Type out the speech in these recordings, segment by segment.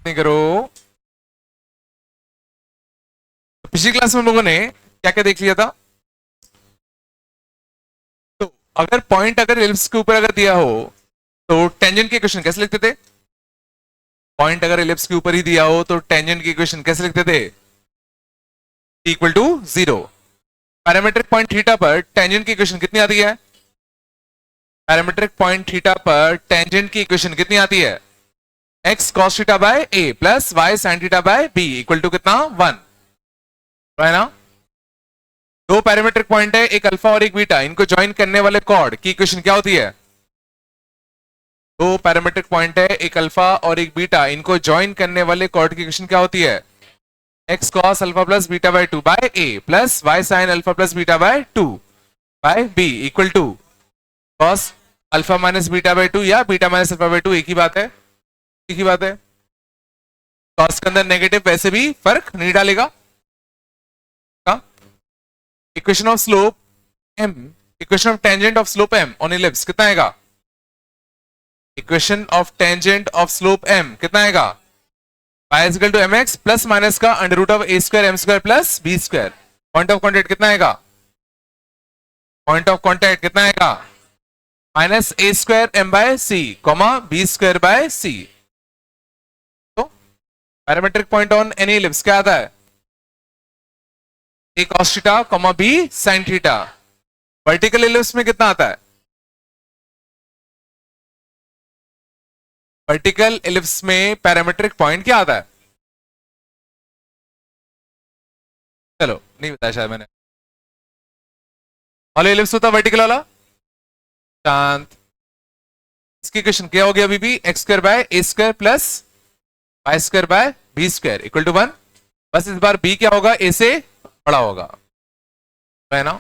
नहीं करो। पिछली क्लास में हम लोगों ने क्या क्या देख लिया था? तो अगर पॉइंट अगर एलिप्स के ऊपर अगर दिया हो तो टेंजेंट की इक्वेशन कैसे लिखते थे? पॉइंट अगर एलिप्स के ऊपर ही दिया हो तो टेंजेंट की इक्वेशन कैसे लिखते थे? Equal to 0। Parametric point theta पर टेंजेंट की इक्वेशन कितनी आती है? पैरामीट्रिक पॉइंट थीटा पर टेंजेंट की इक्वेशन कितनी आती है? x cos theta by a plus y sin theta by b equal to कितना? 1, है ना? दो पैरामीट्रिक पॉइंट है, एक अल्फा और एक बीटा, इनको ज्वाइन करने वाले कॉर्ड की इक्वेशन क्या होती है? दो पैरामीट्रिक पॉइंट है, एक अल्फा और एक बीटा, इनको ज्वाइन करने वाले कॉर्ड की इक्वेशन क्या होती है? x cos alpha plus beta by 2 by a plus y sin alpha plus beta by 2 by b equal to cos alpha minus beta by 2 या बीटा माइनस अल्फा बाय 2, एक ही बात है, एक ही बात है। cos के अंदर नेगेटिव वैसे भी फर्क नहीं डालेगा। Equation of slope m, equation of tangent of slope m on ellipse कितना आएगा? Equation of tangent of slope m कितना आएगा? y is equal to mx plus minus का under root of a square m square plus b square. Point of contact कितना आएगा? Point of contact कितना आएगा? Minus a square m by c comma b square by c। तो parametric point on any ellipse क्या आता है? a cos theta comma b sin theta. Vertical ellipse में कितना आता है? वर्टिकल इलिप्स में पैरामीट्रिक पॉइंट क्या आता है? चलो नहीं बताया शायद मैंने। हॉलो इलिप्स होता वर्टिकल वाला शांत। इसकी इक्वेशन क्या होगी अभी भी? X square by A square plus Y square by b square equal to 1। बस इस बार b क्या होगा? a से बड़ा होगा, है ना?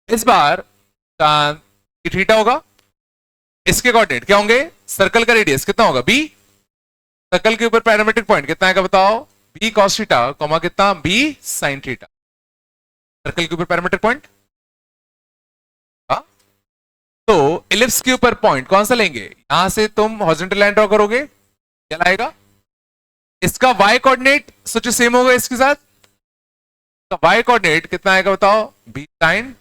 इस बार शांत थीटा होगा, इसके कोऑर्डिनेट क्या होंगे? सर्कल का रेडियस कितना होगा? b। सर्कल के ऊपर पैरामीट्रिक पॉइंट कितना आएगा बताओ? b cos थीटा कॉमा कितना? b sin theta. सर्कल के ऊपर पैरामीट्रिक पॉइंट। तो इलिप्स के ऊपर पॉइंट कौन सा लेंगे? यहां से तुम हॉरिजॉन्टल लाइन ड्रॉ करोगे, क्या लाएगा? इसका y कोऑर्डिनेट सोचो सेम होगा इसके साथ, तो y कोऑर्डिनेट कितना आएगा बताओ? b sin।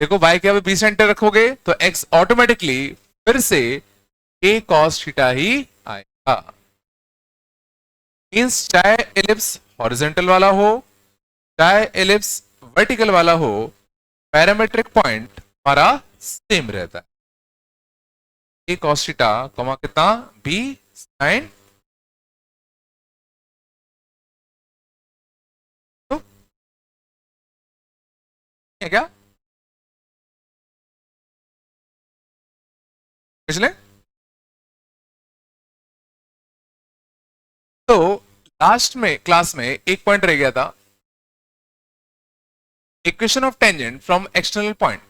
देखो y के b sin रखोगे तो x ऑटोमेटिकली फिर से a cos थीटा ही आएगा। मींस चाहे इलिप्स हॉरिजॉन्टल वाला हो चाहे इलिप्स वर्टिकल वाला हो, पैरामीट्रिक पॉइंट हमारा सेम रहता है। a cos थीटा कॉमा कितना? b sin। तो है क्या पिछले? तो लास्ट में क्लास में एक पॉइंट रह गया था, equation of tangent from external point.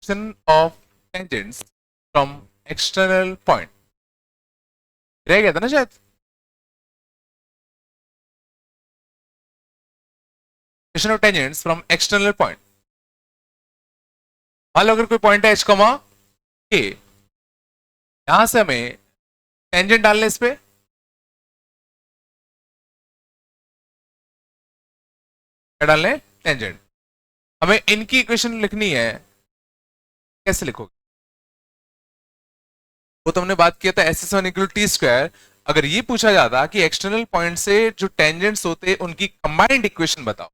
Equation of tangents from external point रह गया था ना शायद? Equation of tangents from external point. मान लो अगर कोई पॉइंट है h कॉमा k, यहां से हमें टेंजेंट डालने इस पे, क्या डालने? टेंजेंट। हमें इनकी इक्वेशन लिखनी है, कैसे लिखोगे? वो तो हमने बात किया था SS1 इक्वल टी स्क्वायर। अगर ये पूछा जाता कि एक्सटर्नल पॉइंट से जो टेंजेंट्स होते उनकी कंबाइंड इक्वेशन बताओ,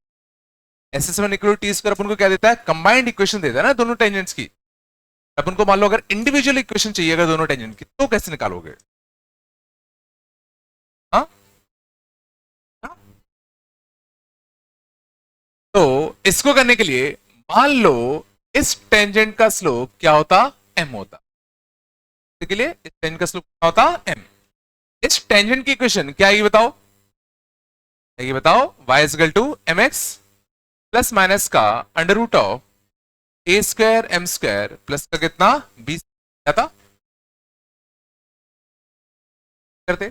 SS1 equal T square upon को क्या देता है? कंबाइंड इक्वेशन देता है ना दोनों टेंजेंट्स की। अपन को मान लो अगर इंडिविजुअल इक्वेशन चाहिए अगर दोनों टेंजेंट की, तो कैसे निकालोगे? हाँ? तो इसको करने के लिए मान लो इस टेंजेंट का स्लोप क्या होता? m होता। के लिए इस टेंजेंट का स्लोप क्या होता? m। इस टेंजेंट की इक्वेशन क्या है ये बताओ? ये बताओ y is equal to mx plus minus का under root of a square m square plus का कितना? b क्या था करते?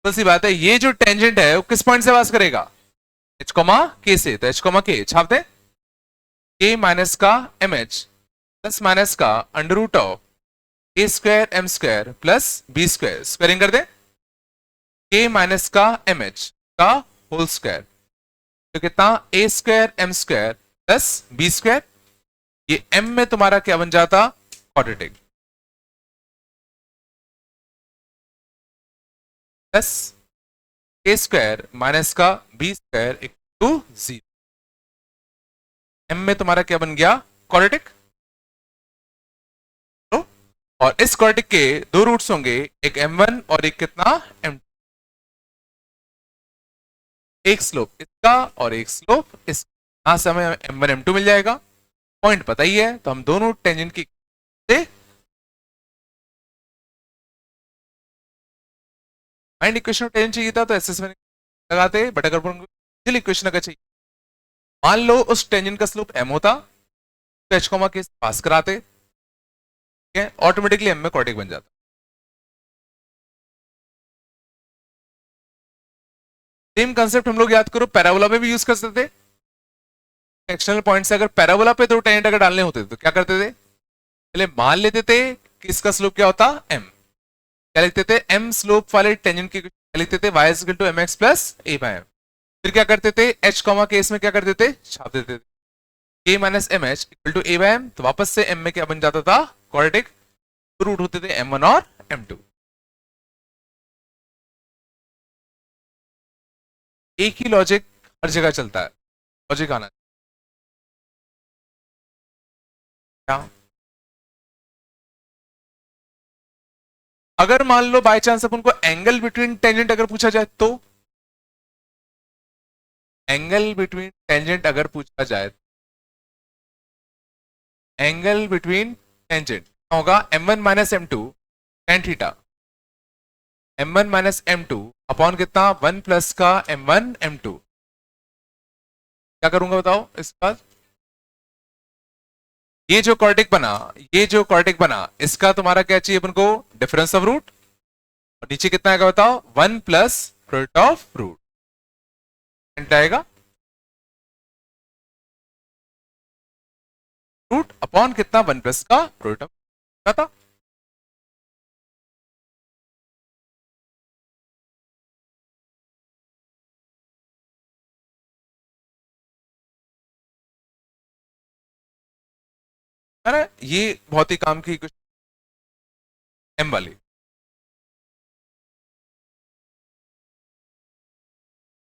तो सी बात है, ये जो टेंजेंट है वो किस पॉइंट से पास करेगा? h कॉमा k से। तो h कॉमा k छापते, k माइनस का mh प्लस माइनस का under root of A square M square plus B square, squaring कर दे, के माइनस का एम एच का होल स्क्वायर, तो कितना A square M square plus B square, ये एम में तुम्हारा क्या बन जाता, क्वाड्रेटिक, प्लस ए स्क्वायर माइनस का B square equal to 0, M में तुम्हारा क्या बन गया, क्वाड्रेटिक। तो और इस क्वाड्रेटिक के दो रूट्स होंगे, एक m1 और एक कितना m2, एक स्लोप इसका और एक स्लोप इस, यहां से हमें m1 m2 मिल जाएगा, पॉइंट पता ही है, तो हम दोनों टेंजेंट की माइंड इक्वेशन टेंजेंट चाहिए था तो एसएस में लगाते, बट अगर इक्वेशन अगर चाहिए, मान लो उस टेंजेंट का स्लोप m होता तो h के पास कराते, ठीक है, ऑटोमेटिकली m में क्वाड्रेटिक बन जाता। सेम कंसेप्ट हम लोग याद करो पैराबोला पे भी यूज कर सकते थे, एक्सटर्नल पॉइंट से अगर पैराबोला पे दो टेंजेंट अगर डालने होते तो क्या करते थे, पहले मान लेते थे कि इसका स्लोप क्या होता m, क्या लिखते थे, m स्लोप वाले टेंजेंट की क्या लिखते थे, y equal to mx plus a by m, फिर क्या करते थे h कॉमा के इसमें क्या कर देते, छाप देते थे, k minus m h equal to a by m, तो वापस से m में क्या बन जाता था, क्वाड्रेटिक, रूट होते थे m1 और m2। एक ही लॉजिक हर जगह चलता है, लॉजिक आना क्या, अगर मान लो बाय चांस अपन को एंगल बिटवीन टेंजेंट अगर पूछा जाए तो, एंगल बिटवीन टेंजेंट अगर पूछा जाए, एंगल बिटवीन टेंजेंट होगा m1 minus m2 tan theta, m1 minus m2 upon कितना 1 प्लस का m1 m2, क्या करूंगा बताओ इस बार, ये जो क्वाड्रेटिक बना, ये जो क्वाड्रेटिक बना इसका तुम्हारा क्या चाहिए अपन को, डिफरेंस ऑफ रूट, और नीचे कितना आएगा बताओ, 1 प्लस रूट ऑफ रूट आएगा, रूट अपॉन कितना 1 प्लस का रूट ऑफ था। है ना, ये बहुत ही काम की कुछ एम वाली,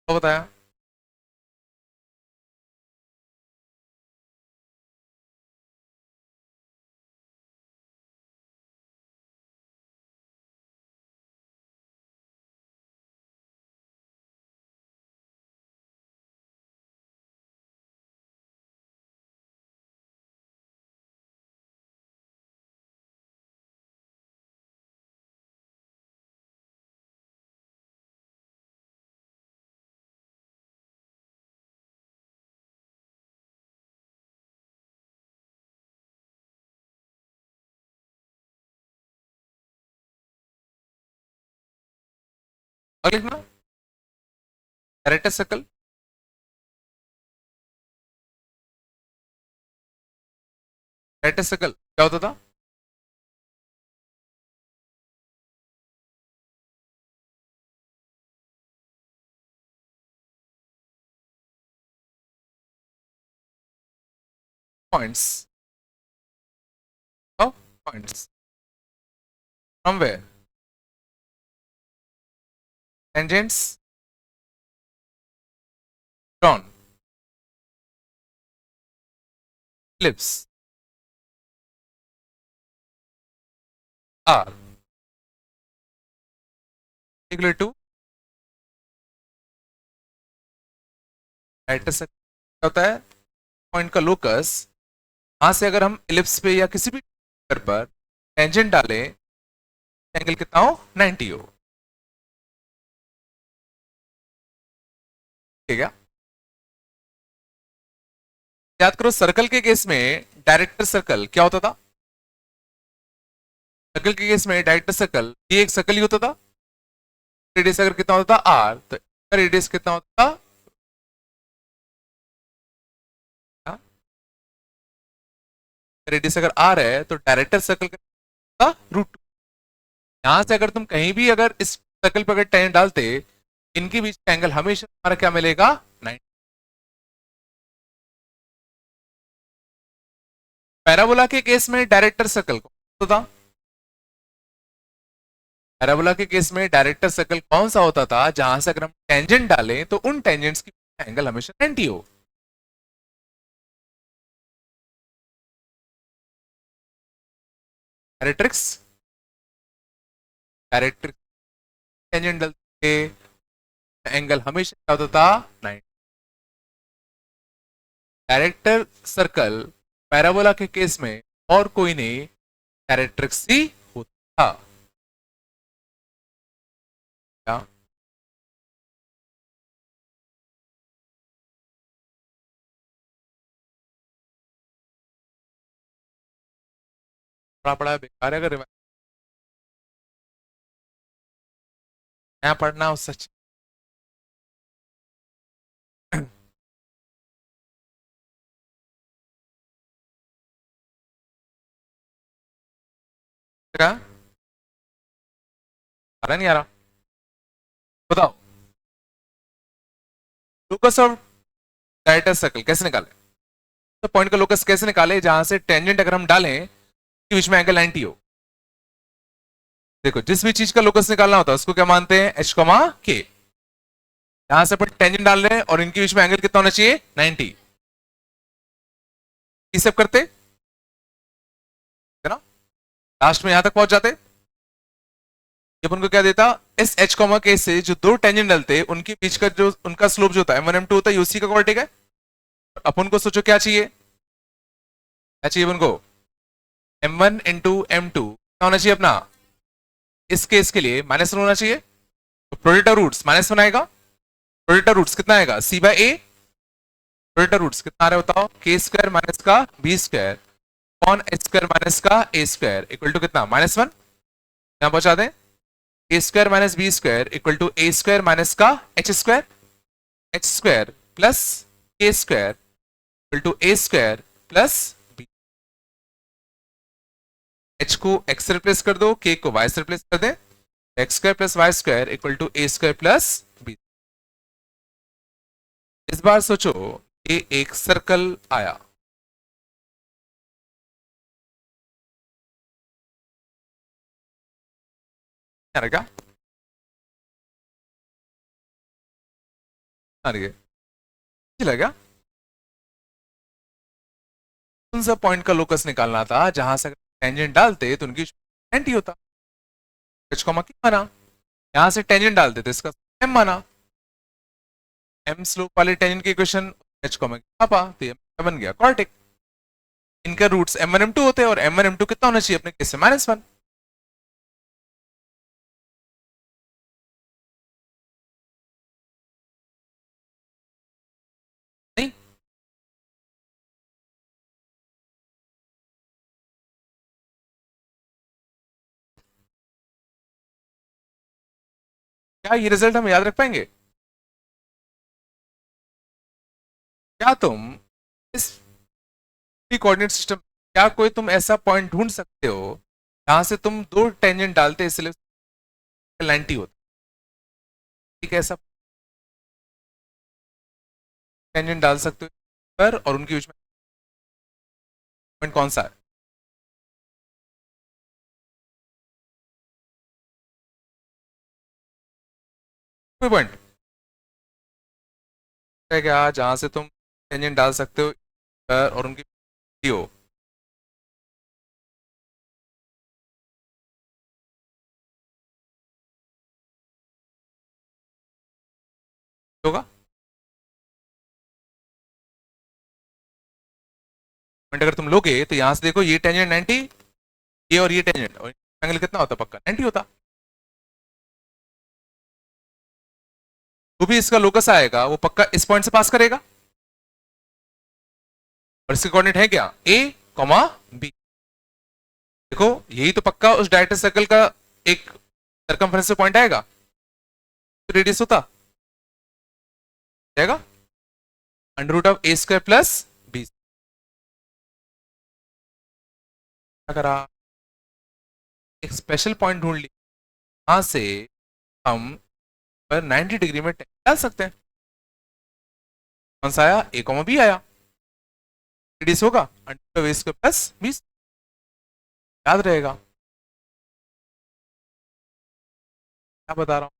तो बताया, और लिखना डायरेक्टर सर्कल, डायरेक्टर सर्कल क्या होता था, points of points from where tangents drawn ellipse are equal to director circle, क्या होता है, पॉइंट का लोकस, यहां से अगर हम इलिप्स पे या किसी भी पर टेंजेंट डालें, एंगल कितना हो, 90 हो, ठीक है। याद करो सर्कल के केस में डायरेक्टर सर्कल क्या होता था, सर्कल के केस में डायरेक्टर सर्कल ये एक सर्कल ही होता था, रेडियस अगर कितना होता था आर, तो रेडियस कितना होता था, हाँ? रेडियस अगर आर है तो डायरेक्टर सर्कल का √2। यहां से अगर तुम कहीं भी अगर इस सर्कल पर अगर टेंजेंट डालते, इनके बीच का एंगल हमेशा हमारा क्या मिलेगा, 90। पैराबोला के केस में डायरेक्टर सर्कल कौन होता था? पैराबोला के केस में डायरेक्टर सर्कल कौन सा होता था जहां से अगर हम टेंजेंट डालें तो उन टेंजेंट्स की एंगल हमेशा 90 हो? डायरेक्ट्रिक्स, डायरेक्ट्रिक्स टेंजेंट डालते एंगल हमेशा क्या होता था, 90। डायरेक्टर सर्कल पैराबोला के केस में और कोई नहीं, डायरेक्ट्रिक्स ही होता था। क्या? पढ़ा पढ़ा बेकार है, अगर नया पढ़ना हो सच। क्या आ रहा नहीं आ रहा? बताओ। लोकस ऑफ डायरेक्टर सर्कल कैसे निकाले? तो पॉइंट का लोकस कैसे निकाले जहां से टेंजेंट अगर हम डालें कि बीच में एंगल 90 हो? देखो, जिस भी चीज का लोकस निकालना होता है उसको क्या मानते हैं, एच कॉमा के। यहां से अपन टेंजेंट डाल रहे हैं और इनके बीच में एंगल कितना होना चाहिए, 90। ये सब करते है ना, लास्ट में यहां तक पहुंच जाते। ये अपन को क्या देता, इस एच कॉमा के से जो दो टेंजेंट डलते उनके बीच का जो उनका स्लोप जो होता है M1 M2 होता है, उसी का क्वाड्रेटिक है। अपन को सोचो क्या चाहिए, क्या चाहिए अपन को, M1 इंटू M2 क्या होना चाहिए अपना, इस केस के लिए -1 होना चाहिए। तो प्रोडक्ट रूट्स -1 आएगा। प्रोडक्ट रूट्स कितना आएगा, C/A। प्रोडक्ट रूट्स कितना आ रहा है बताओ, k स्क्वायर माइनस का b square upon h square minus का a स्क्वायर इक्वल टू कितना, -1। यहां पहुंचा दें, a square minus b square equal to a square minus का h square plus k square equal to a square plus b। h को x से replace कर दो, k को y से रिप्लेस कर दे, x square plus y square equal to a square plus b। इस बार सोचो, ये एक सर्कल आया, क्या लगा, कौन सा पॉइंट का लोकस निकालना था जहां से टेंजेंट डालते तो उनकी 90 होता। h कॉमा की माना, यहां से टेंजेंट डालते थे इसका m माना, m स्लोप वाले टेंजेंट की इक्वेशन h कॉमा की पापा, तो ये बन गया क्वाड्रेटिक। इनका रूट्स M1 M2 होते हैं और M1 M2 कितना होना चाहिए अपने केस से, -1। नहीं, क्या ये रिजल्ट हम याद रख पाएंगे? क्या तुम इस कोऑर्डिनेट सिस्टम, क्या कोई तुम ऐसा पॉइंट ढूंढ सकते हो जहां से तुम दो टेंजेंट डालते इसलिए 90 होता? ठीक है, ऐसा टेंजेंट डाल सकते हो पर, और उनके बीच में पॉइंट कौन सा है? कोई पॉइंट है क्या जहां से तुम टेंजेंट डाल सकते हो पर और उनकी हो? होगा पॉइंट अगर तुम लोगे तो यहां से देखो, ये टेंजेंट 90, ये और ये टेंजेंट, और एंगल कितना होता पक्का, 90 होता। जो भी इसका लोकस आएगा वो पक्का इस पॉइंट से पास करेगा, और इसके कोऑर्डिनेट है क्या, a कॉमा b। देखो, यही तो पक्का उस डायरेक्टर सर्कल का एक सर्कमफ्रेंस पॉइंट आएगा, तो रेडियस होता जाएगा √a² प्लस b। अगर आप एक स्पेशल पॉइंट ढूंढ ली, वहां से हम पर 90 डिग्री में डाल सकते हैं। कौन सा आया? ए कॉमा बी आया। रेडियस होगा अंडर स्क्वायर प्लस 20, याद रहेगा। क्या बता रहा हूँ।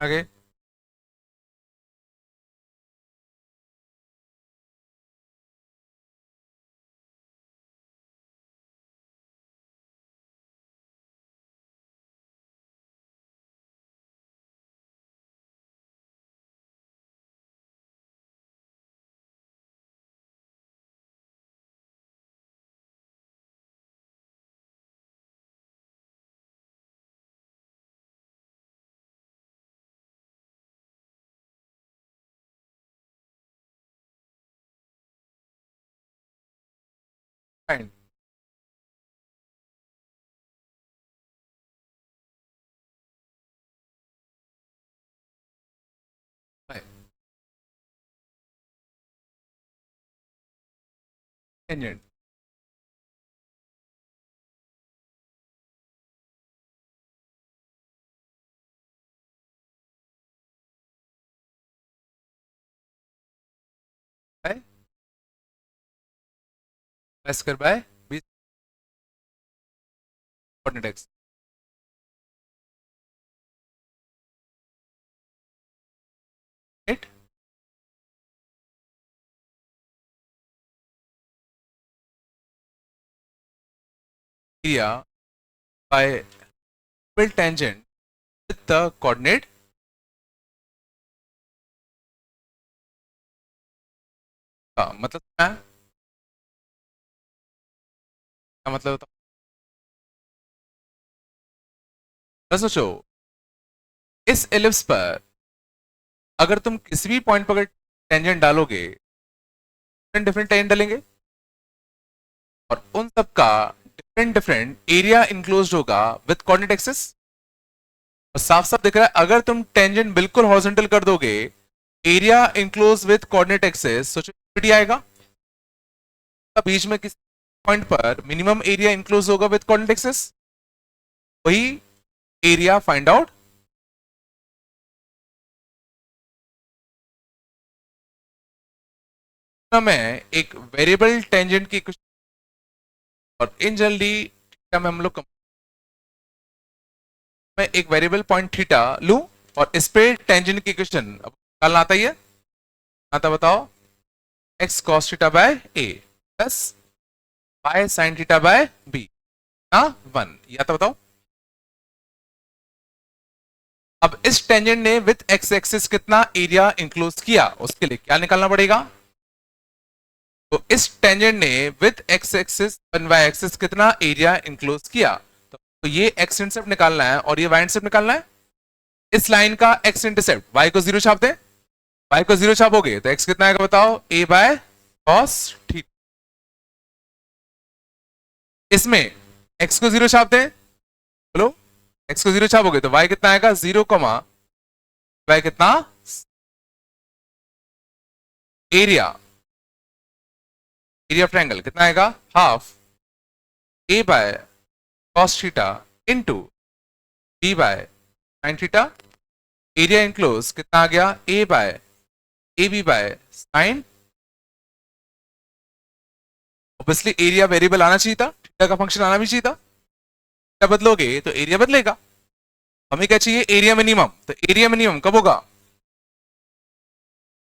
आगे fine. Tangent bye square by 20 coordinate x. Right. Area bye bill tangent with the coordinate का मतलब क्या है? क्या मतलब होता है? सोचो, इस एलिप्स पर अगर तुम किसी भी पॉइंट पर अगर टेंजेंट डालोगे, डिफरेंट डिफरेंट टेंजेंट डालेंगे और उन सब का डिफरेंट डिफरेंट एरिया इंक्लोज्ड होगा विद कोऑर्डिनेट एक्सिस। और साफ साफ दिख रहा है, अगर तुम टेंजेंट बिल्कुल हॉरिजॉन्टल कर दोगे, area enclose with coordinate axis, सोचो इंफिनिटी आएगा। तब बीच में किस पॉइंट पर मिनिमम एरिया इंक्लोज होगा विद कोऑर्डिनेट एक्सिस, वही एरिया फाइंड आउट। मैं एक वेरिएबल टेंजेंट की कुछ, और इन जनरली थीटा में हम लोग मैं एक वेरिएबल पॉइंट थीटा लूं और इस पे टेंजेंट की क्वेश्चन अब निकालना आता ही है। आता बताओ, x cos theta by a plus by sine theta by b ना 1, या तो बताओ। अब इस टेंजेंट ने विथ एक्स एक्सिस कितना एरिया इंक्लोज किया, उसके लिए क्या निकालना पड़ेगा? तो इस टेंजेंट ने with x axis 1 y axis कितना एरिया इंक्लोज किया, तो ये एक्स इंटरसेप्ट निकालना है और ये वाई इंटरसेप्ट निकालना है। इस लाइन का एक्स इंटरसेप्ट वाई को जीरो छाप दे, वाई को जीरो छापोगे तो एक्स कितना आएगा बताओ? ए बाय कॉस थीटा। इसमें एक्स को जीरो छाप दे, बोलो एक्स को जीरो छापोगे तो वाई कितना आएगा? 0, वाई कितना? एरिया, एरिया ऑफ ट्रायंगल कितना आएगा? Half A by cos theta into B by sine theta. Area enclose कितना आ गया? A by A B by sine. Obviously area variable आना चाहिए था, थीटा का फंक्शन आना भी चाहिए था। क्या बदलोगे तो एरिया बदलेगा। हमें क्या चाहिए, एरिया मिनिमम। तो एरिया मिनिमम कब होगा,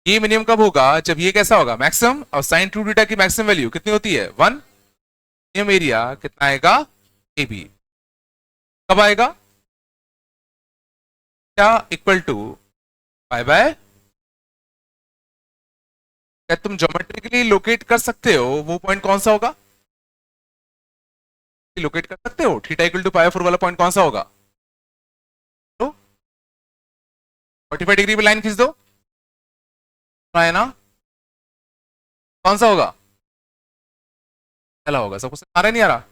ये मिनिमम कब होगा, जब ये कैसा होगा मैक्सिमम, और साइन टू थीटा की मैक्सिमम वैल्यू कितनी होती है 1। मिनिमम एरिया कितना आएगा, ए बी, कब आएगा, क्या इक्वल टू पाई बाय, क्या तुम ज्योमेट्रिकली लोकेट कर सकते हो वो पॉइंट कौन सा होगा, लोकेट कर सकते हो थीटा इक्वल टू पाई 4 वाला पॉइंट कौन सा होगा, तो 45 डिग्री पे लाइन खींच दो, है ना, कौन सा होगा, चला होगा, सबको आ रहा नहीं आ रहा,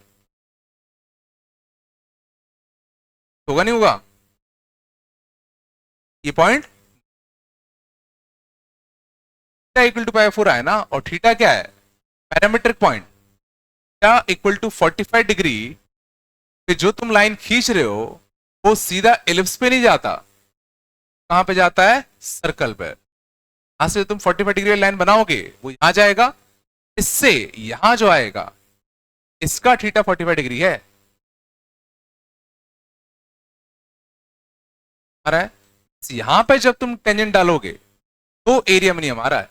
होगा नहीं होगा, ये point theta equal to pi 4 आया ना, और थीटा क्या है parametric point, theta equal to 45 degree पे जो तुम लाइन खींच रहे हो वो सीधा एलिप्स पे नहीं जाता, कहां पे जाता है, सर्कल पे। यहां से तुम 45 डिग्री लाइन बनाओगे वो यहां जाएगा, इससे यहां जो आएगा इसका थीटा 45 डिग्री है, आ रहा है, यहां पे जब तुम टेंजेंट डालोगे तो एरिया मिनिमम आ रहा है,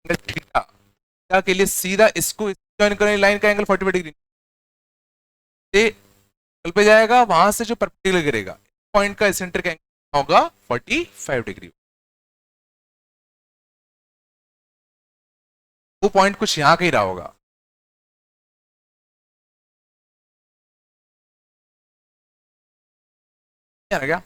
थीटा थीटा के लिए सीधा इसको ज्वाइन करने लाइन का एंगल 45 डिग्री से सर्कल पे जाएगा, वहां से जो परपेंडिकुलर गिरेगा पॉइंट का एसेंट्रिक एंगल होगा 45 डिग्री, वो पॉइंट कुछ यहां का ही रहा होगा, क्या,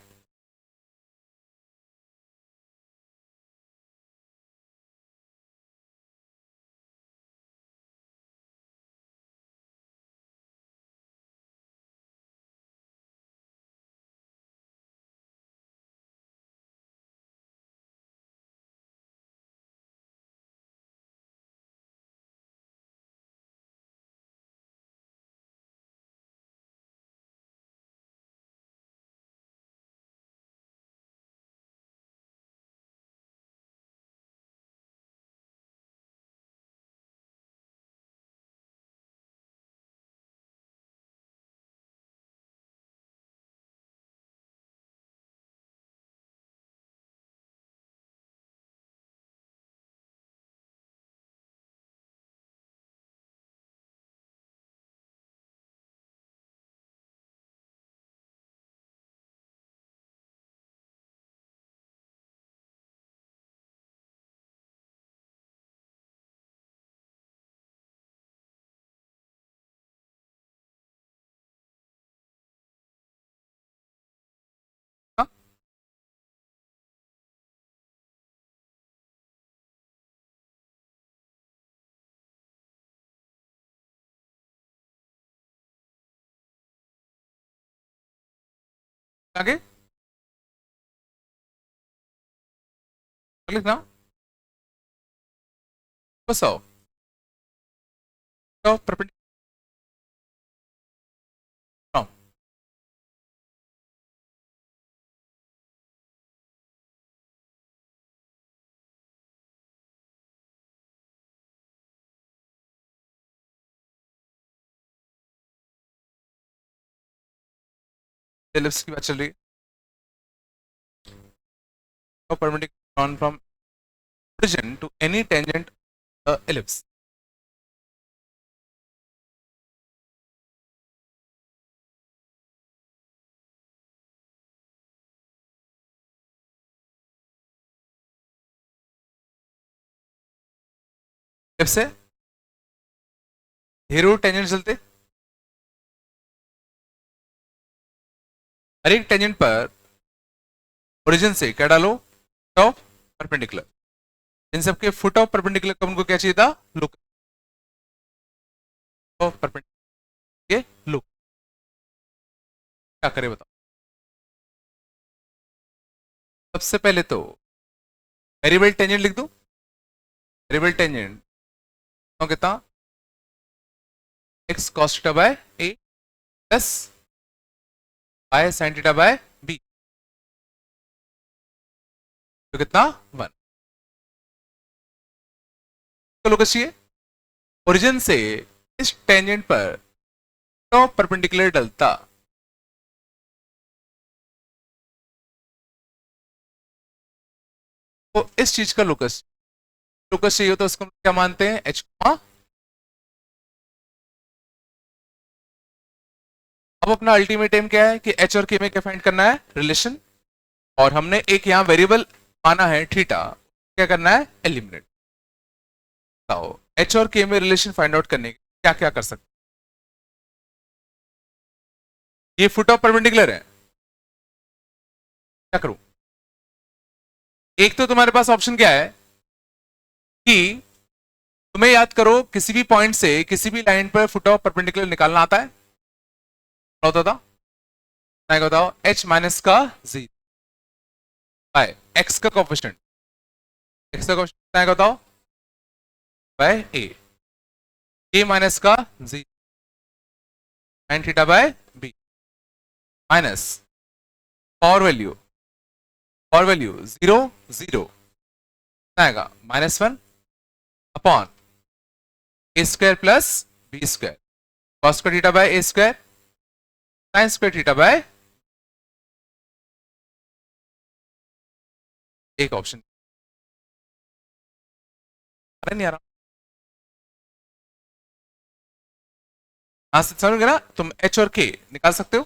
हाँ? आगे लिखना, बस आओ, तो परपेंडिकुलर एलिप्स की बात चल रही है, तो perpendicular from origin to any tangent ellipse, ellipse से ढेरों टेंजेंट चलते, हर एक टेंजेंट पर ओरिजिन से क्या डालो, ऑफ परपेंडिकुलर, इन सबके फुट ऑफ परपेंडिकुलर का उनको क्या चाहिए था, लुक ऑफ परपेंडिकुलर, ये लुक, क्या करे बताओ, सबसे पहले तो वेरिएबल टेंजेंट लिख दो, वेरिएबल टेंजेंट कितना, x cos theta by a plus by sine theta by B, तो कितना 1, तो लोग चाहिए ओरिजिन से इस टेंजेंट पर तो परपेंडिकुलर डलता, तो इस चीज का लोकस चाहिए तो उसको क्या मानते हैं, एच। अब अपना अल्टीमेट एम क्या है कि एच और के में क्या फाइंड करना है, रिलेशन। और हमने एक यहां वेरिएबल माना है थीटा, क्या करना है, एलिमिनेट। बताओ एच और के में रिलेशन फाइंड आउट करने के क्या क्या कर सकते हैं। ये फुट ऑफ परपेंडिकुलर है, क्या करूं। एक तो तुम्हारे पास ऑप्शन क्या है कि तुम्हें याद करो किसी भी पॉइंट से किसी भी लाइन पर फुट ऑफ परपेंडिकुलर निकालना आता है, होता था, बताओ एच माइनस का जी बाय एक्स का कोफिशिएंट, एक्स का कोफिशिएंट बताओ बाय ए माइनस का G sine theta by B minus और वैल्यू 0 0 आएगा -1 upon A square plus B square cos square theta by A square sine square theta by, एक option नहीं आ रहा, यहां से समझ गए ना, तुम एच और के निकाल सकते हो।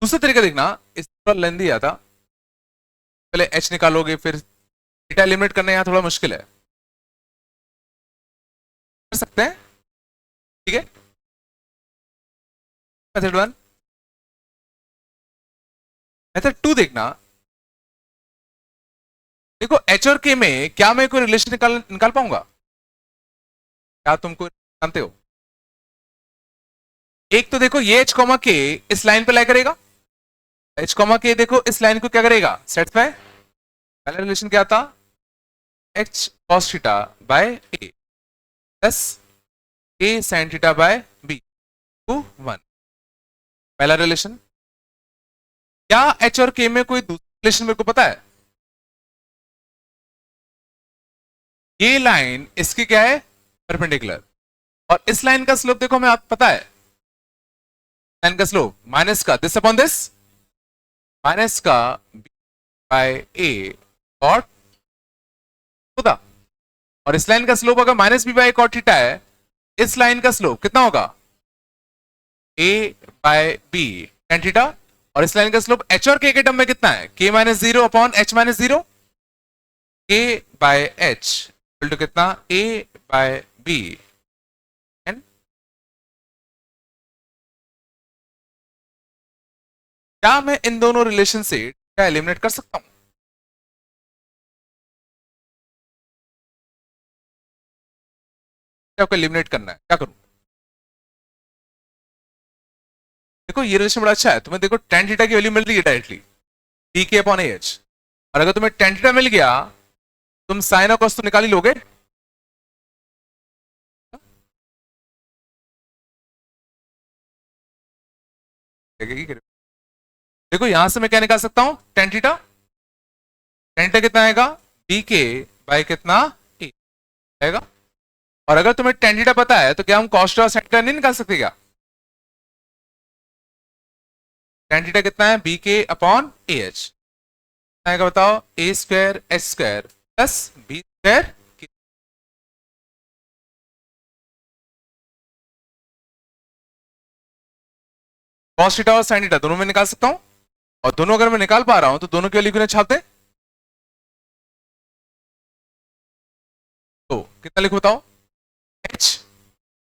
दूसरा तरीका देखना, इस थोड़ा लेंदी आता, पहले एच निकालोगे फिर थीटा एलिमिनेट करना यहां थोड़ा मुश्किल है, कर सकते हैं, ठीक है। मेथड 1, मेथड 2 देखना, देखो एच और के में क्या मैं कोई रिलेशन निकाल पाऊंगा, क्या तुमको जानते हो। एक तो देखो ये एच कॉमा के इस लाइन पे लाई करेगा, एच कॉमा के देखो इस लाइन को क्या करेगा, सेटिस्फाई। पहला रिलेशन क्या था, h cos theta by a plus a sine theta by b to 1, पहला रिलेशन। क्या एच और के में कोई दूसरा रिलेशन मेरे को पता है, ये लाइन इसकी क्या है, परपेंडिकुलर, और इस लाइन का स्लोप देखो हमें आप पता है, लाइन का स्लोप माइनस का दिस अपॉन दिस, माइनस का बी बाय ए कॉट होगा, और इस लाइन का स्लोप अगर minus B by cot theta है, इस लाइन का स्लोप कितना होगा, a by B tan theta, और इस लाइन का स्लोप एच और के टर्म में कितना है, के minus zero upon H minus zero, के बाय एच टू कितना, ए बाय बी। क्या मैं इन दोनों रिलेशन से क्या एलिमिनेट कर सकता हूं, क्या आपको एलिमिनेट करना है, क्या करूं। देखो ये रिलेशन बड़ा अच्छा है, तुम्हें देखो टेन थीटा की वैल्यू मिल रही है डायरेक्टली डी के अपॉन एच, और अगर तुम्हें टेन थीटा मिल गया तुम साइन और कॉस तो निकाल ही लोगे। देखो यहां से मैं क्या निकाल सकता हूं, टेन थीटा, टेन थीटा कितना आएगा, बी के बाय कितना ए आएगा, और अगर तुम्हें टेन थीटा पता है तो क्या हम कॉस और साइन थीटा नहीं निकाल सकते क्या, टेन थीटा कितना है, बी के अपॉन ए एच आएगा, बताओ A square H square plus B square, cos theta और साइन थीटा दोनों में निकाल सकता हूं, और दोनों अगर मैं निकाल पा रहा हूं तो दोनों की वैल्यू क्यों छापते, तो कितना लिखो बताओ, H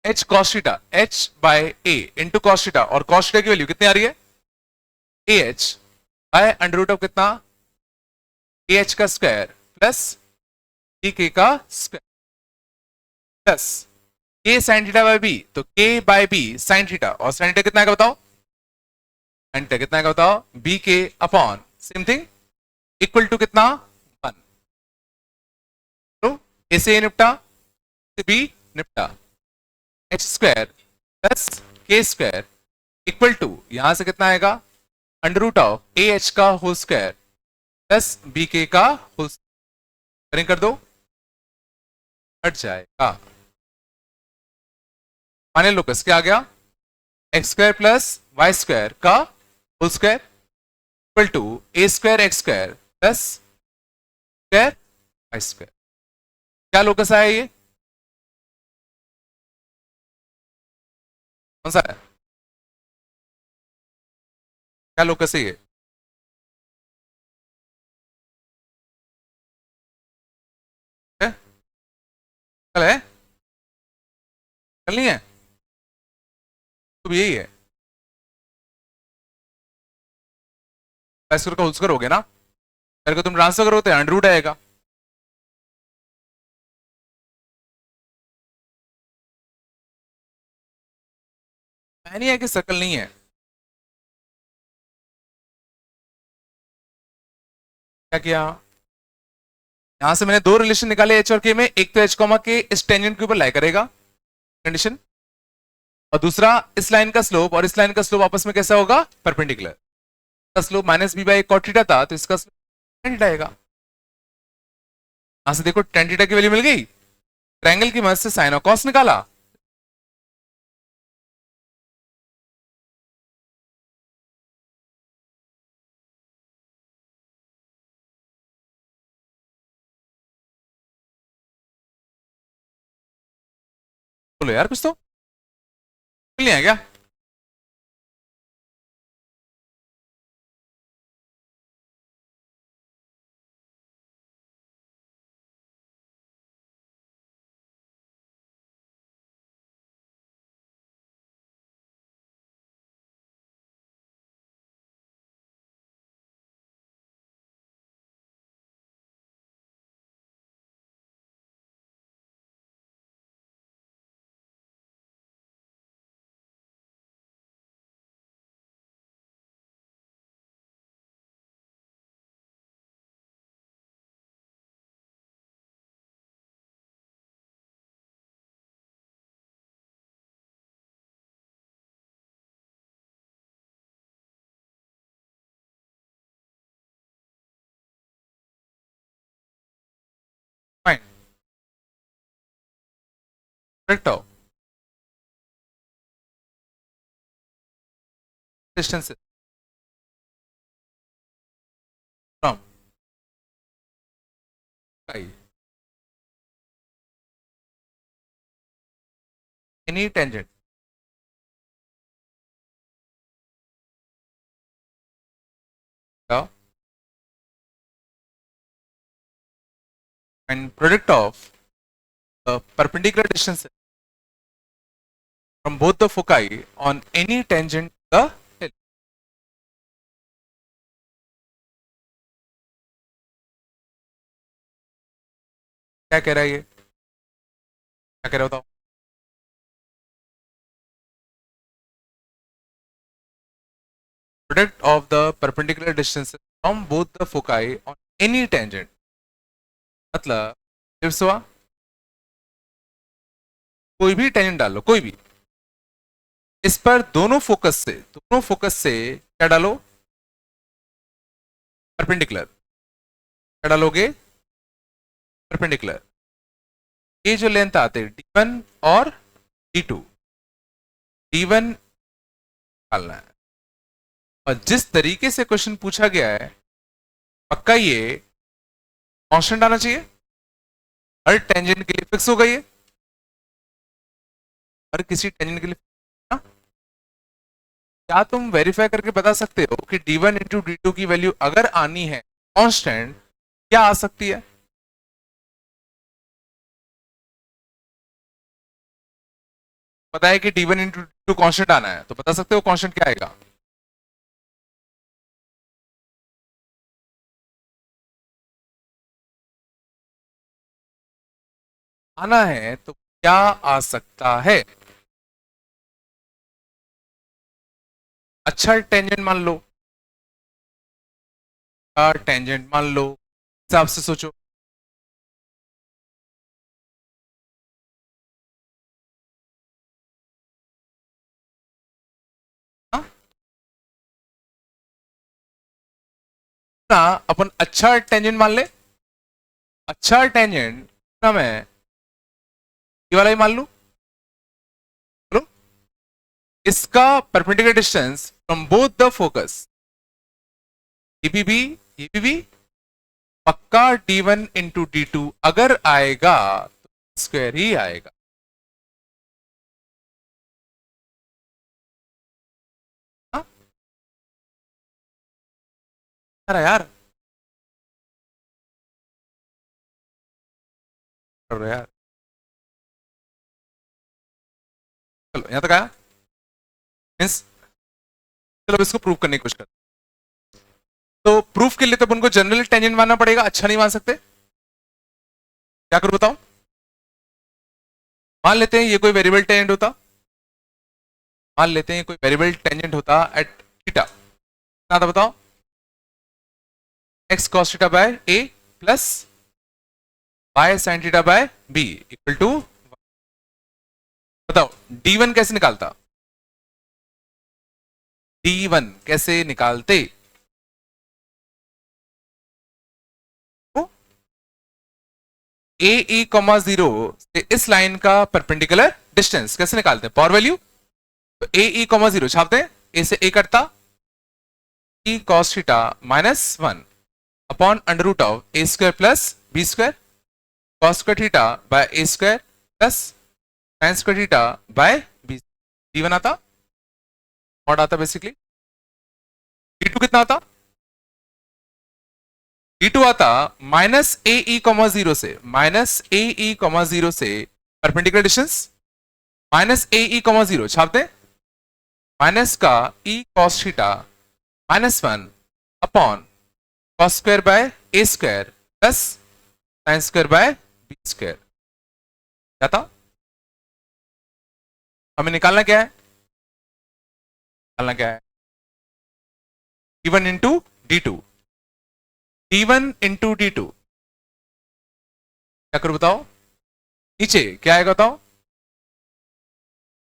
H cos theta H by A into cos theta, और कॉस थीटा की वैल्यू कितनी आ रही है, A H by under root of कितना, ए एच का स्क्वायर प्लस बी के का square plus K sine theta by B, तो K by B sine theta, और साइन थीटा कितना आएगा बताओ, साइन थीटा कितना आएगा बताओ, b k upon same thing equal to कितना 1, तो ए से निपटा, बी निपटा, h square plus k square equal to यहां से कितना आएगा, under root of a H का होल स्क्वायर प्लस बी के का होल स्क्वायर कर दो, हट जाएगा। माने लोकस क्या आ गया, X square plus Y square का whole square equal to A square X square plus square Y square. क्या लोकस आया ये, कौन सा है, क्या लोकस है ये? कल है, कल नहीं है, तो यही है, स्क्वायर का होल स्क्वायर हो गया ना, मेरे को तुम ट्रांसफर करो तो अंडर रूट आएगा। मैं नहीं है कि सर्कल नहीं है, क्या किया, यहां से मैंने दो रिलेशन निकाले एच और के में, एक तो एच कॉमा के इस टेंजेंट के ऊपर लाई करेगा कंडीशन, और दूसरा इस लाइन का स्लोप और इस लाइन का स्लोप आपस में कैसा होगा, परपेंडिकुलर। इसका slope minus b by cot theta था, तो इसका स्लोप tan थीटा आएगा। यहां से देखो tan थीटा की वैल्यू मिल गई, ट्रायंगल की मदद से साइन और कॉस निकाला, बोलो यार कुछ तो मिल नहीं है क्या? फाइन, करेक्ट हो, distance from any tangent and product of the perpendicular distance from both the foci on any tangent the hill. क्या कह रहा है ये, क्या कह रहा बताओ? Product of the perpendicular distances from both the foci on any tangent, मतलब फिर हुआ, कोई भी टेंजेंट डालो कोई भी, इस पर दोनों फोकस से क्या डालो, परपेंडिकुलर, क्या डालोगे, परपेंडिकुलर। ये जो लेंथ आते हैं d1 और d2, d1 निकालना है, और जिस तरीके से क्वेश्चन पूछा गया है पक्का ये कांस्टेंट आना चाहिए, हर टेंजेंट के लिए फिक्स हो गई है, हर किसी टेंजेंट के लिए ना? क्या तुम वेरीफाई करके बता सकते हो कि d1 इंटू डी की वैल्यू अगर आनी है कांस्टेंट, क्या आ सकती है? पता है कि d1 इंटू डी कांस्टेंट आना है, तो बता सकते हो कांस्टेंट क्या आएगा? आना है तो क्या आ सकता है? अच्छा टेंजेंट मान लो, टेंजेंट मान लो, हिसाब से सोचो। हाँ? ना अपन अच्छा टेंजेंट मान ले, अच्छा टेंजेंट ना, मैं ये वाला ही मान लू, चलो इसका perpendicular distance from both the focus ये भी पक्का d1 इंटू d2 अगर आएगा तो स्क्वायर ही आएगा। हाँ? अरे यार करो यार, चलो यहां तक आया मीन्स, चलो अब इसको प्रूव करने की कोशिश करते हैं। तो प्रूफ के लिए तो उनको जनरल टेंजेंट मानना पड़ेगा, अच्छा नहीं मान सकते। क्या करूं बताओ, मान लेते हैं ये कोई वेरिएबल टेंजेंट होता, मान लेते हैं कोई वेरिएबल टेंजेंट होता एट थीटा, क्या था बताओ, x cos theta by a plus y sine theta by b equal to, बताओ d1 कैसे निकालता, d1 कैसे निकालते, ए ई कॉमा जीरो से इस लाइन का परपेंडिकुलर डिस्टेंस कैसे निकालते हैं, पावर वैल्यू, तो ए ई कॉमा जीरो छापते हैं, ए से ए कटता, e cos theta minus one upon under root of A square plus B square cos square theta by A square plus sine square theta by b, d one आता, mod आता basically, d two कितना आता, d two आता minus a e comma zero से, minus a e comma zero से perpendicular distance minus a e comma zero छापते, minus का e cos theta minus one upon cos square by A square plus sine square by b square, क्या था, हमें निकालना क्या है, निकालना क्या है, d1 into d2, d1 into d2 क्या करूं बताओ, नीचे क्या आएगा बताओ,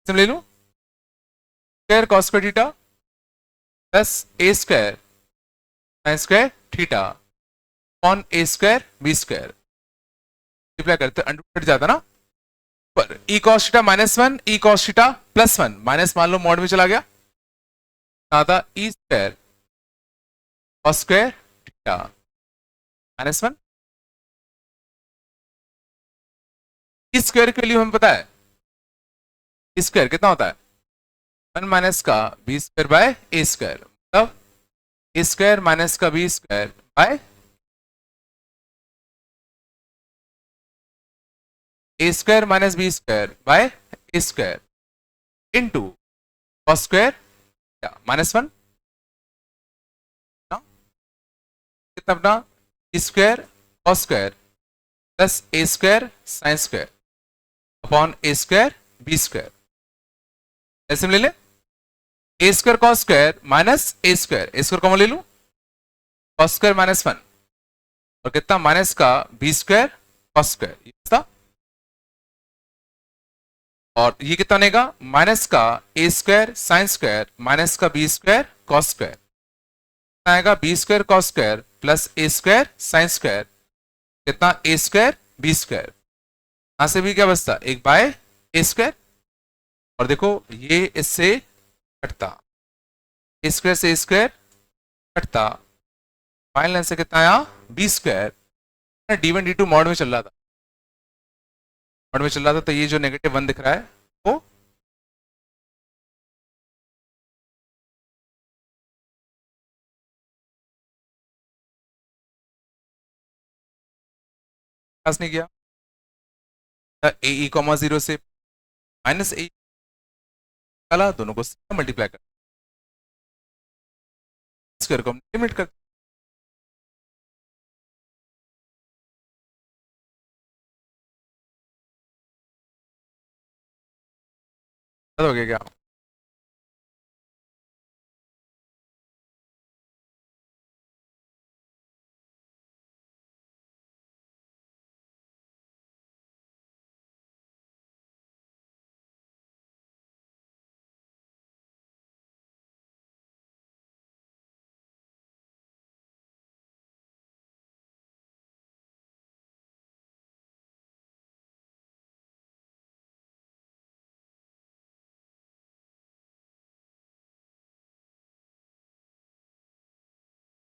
ले लू square cos square theta plus ए square sine square theta upon ए स्क्वायर बी स्क्वायर, मल्टीप्लाई करते अंडर कट जाता ना, पर E cos theta minus one E cos theta plus one, minus मान लो मॉड में चला गया, आता E square cos square theta minus one, E square की वैल्यू हमें पता है, ई स्क्वायर कितना होता है, वन माइनस का B square by A square, मतलब ए स्क्वायर माइनस का B square by A square minus B square by A square into cos square minus one, कितना अपना स्क्वायर कॉस स्क्वायर प्लस ए square sine square upon ए square B square, ऐसे में ले ले a square cos square minus A square common ले लू, cos square minus one और कितना माइनस का बी स्क्वायर कॉस स्क्वायर, और ये कितना बनेगा माइनस का ए स्क्वायर साइन स्क्वायर माइनस का बी स्क्वायर कॉस स्क्वायर, आएगा B square cos square plus ए स्क्वायर साइन स्क्वायर, कितना ए स्क्वायर बी स्क्वायर, यहां से भी क्या बचता एक बाय ए स्क्वायर, और देखो ये इससे कटता, ए स्क्वायर से ए स्क्वायर कटता, फाइनल से कितना आया b square, d one d two mod में चल रहा था, मॉड में चल रहा था, तो ये जो नेगेटिव वन दिख रहा है वो पास नहीं किया, ए ई कॉमा जीरो से माइनस ए निकाला, दोनों को मल्टीप्लाई कर स्क्वायर को हम लिमिट कर, हो गया क्या,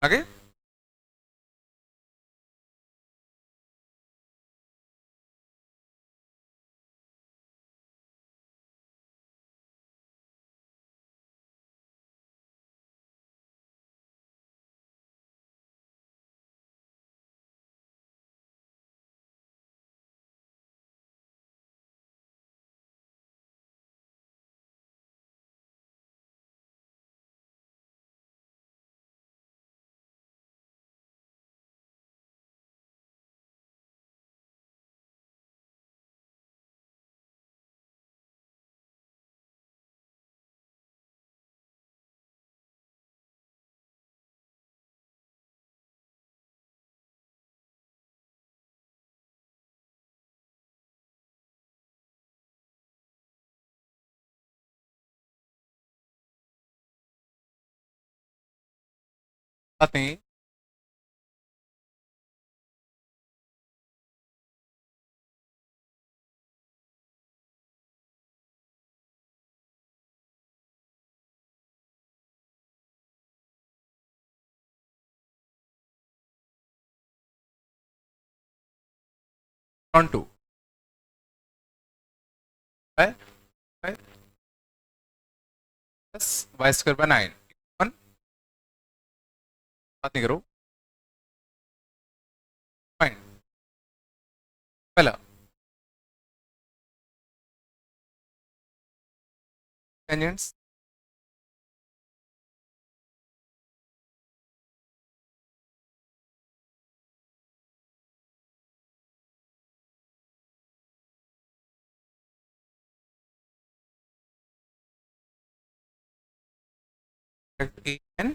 आगे बात नहीं, ऑन टू है plus Y square by 9 one, बात नहीं करो, फाइन। पहला tangents a n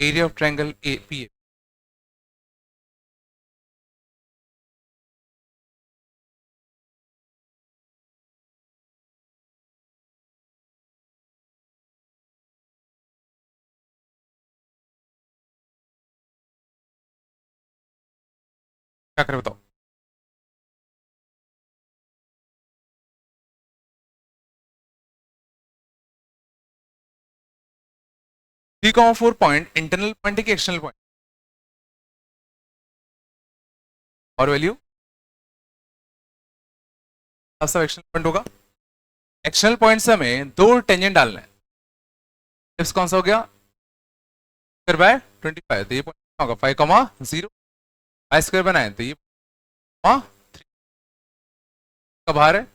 area of triangle a p, क्या करे बताओ। 3,4 पॉइंट इंटरनल पॉइंट है कि एक्सटर्नल पॉइंट, और वैल्यू सब एक्सटर्नल पॉइंट होगा। एक्सटर्नल पॉइंट से हमें दो टेंजेंट डालना है। टिप्स कौन सा हो गया, स्क्वायर बाय 25, तो ये पॉइंट होगा 5,0, वाई स्क्वायर बाय 9, तो ये 3 का बाहर है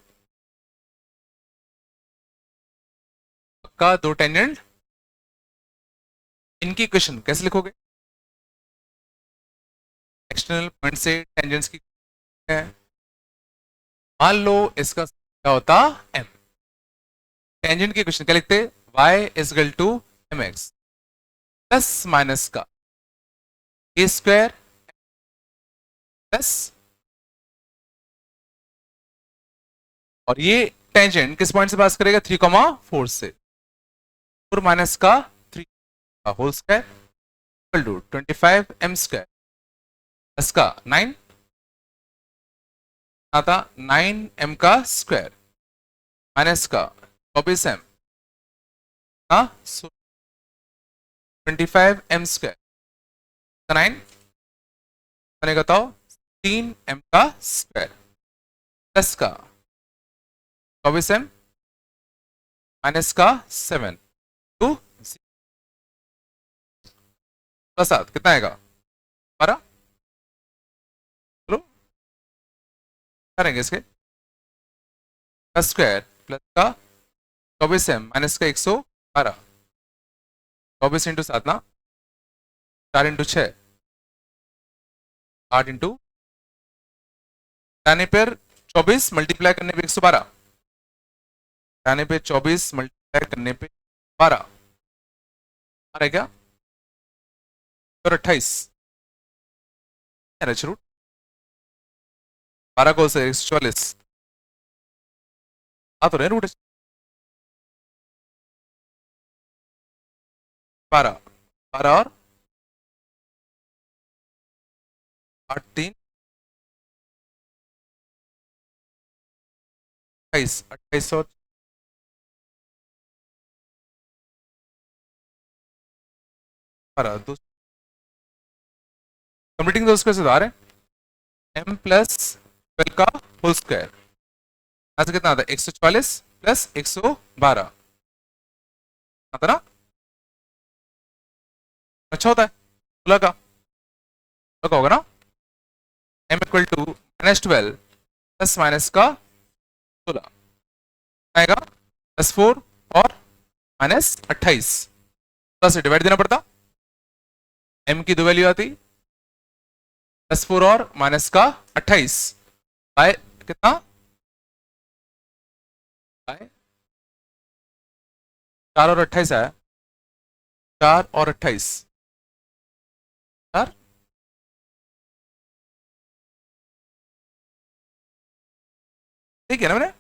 का दो टेंजेंट। इनकी इक्वेशन कैसे लिखोगे, एक्सटर्नल पॉइंट से टेंजेंट्स की है, मान लो इसका क्या होता m, टेंजेंट की इक्वेशन क्या लिखते, y is equal to mx plus minus का ए स्क्वायर प्लस, और ये टेंजेंट किस पॉइंट से पास करेगा, 3,4 से, 4 माइनस का 3 का whole square equal to 25 m square plus का 9 आता 9m का स्क्वायर माइनस का 24m का 25m स्क्वायर, 9 बनेगा तो 3m का स्क्वायर प्लस का 24m माइनस का 7 टू 7 कितना आएगा 12, चलो करेंगे इसके का स्क्वायर प्लस का 24m माइनस का 112, 24 इंटू 7 ना, 4 इंटू 6, 8 इंटू जाने पर 24 मल्टीप्लाई करने पे 112, जाने पे 24 मल्टीप्लाई करने पे 12 आ रहा है क्या, और 28 रूट 12 को से 144 आ तो रहे रूट 12, 12 और 8 3 28, 28 और 12 कंप्लीटिंग दो स्क्वायर से उधार है m प्लस 12 का होल स्क्वायर ऐसा कितना आता है 144 प्लस 112 आता ना अच्छा होता है 16 का 16 का होगा ना m equal to -12 plus minus का 16 आएगा +4 और -28 प्लस से डिवाइड देना पड़ता m की दो वैल्यू आती +4 और माइनस का 28 बाय कितना बाय 4 और 28 आया 4 और 28 4 ठीक है ना मैंने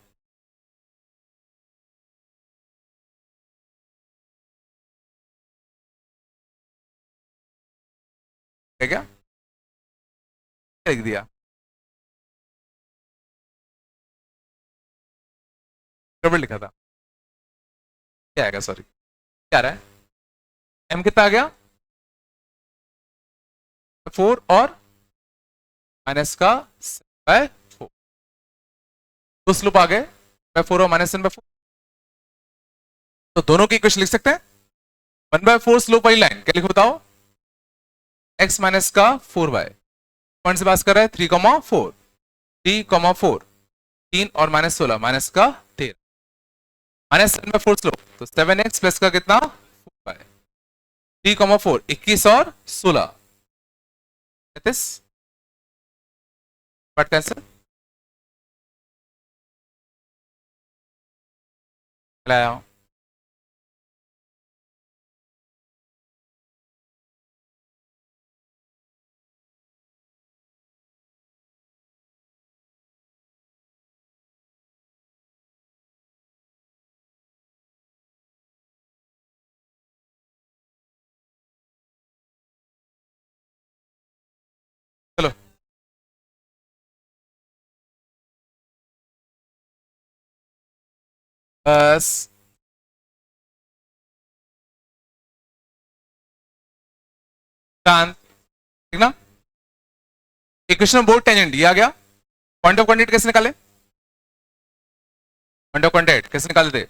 क्या लिख दिया गड़बड़ लिखा था क्या आएगा सॉरी क्या आ रहा है m कितना आ गया 4 और माइनस का बाय 4 तो स्लोप आ गए बाय 4 और -7/4 तो दोनों की इक्वेशन लिख सकते हैं 1/4 स्लोप वाली लाइन क्या लिखो बताओ x माइनस का 4 पॉइंट से पास कर रहा है 3,4 3,4 3 और -16 माइनस का 13 -7/4 स्लोप तो 7x प्लस का कितना 4 3,4 21 और 16 35 बट कैंसिल लाया चलो बस शांत ठीक ना इक्वेशन बोर्ड टेंजेंट दिया गया पॉइंट ऑफ कॉन्टेक्ट कैसे निकाले पॉइंट ऑफ कॉन्टेक्ट कैसे निकाले थे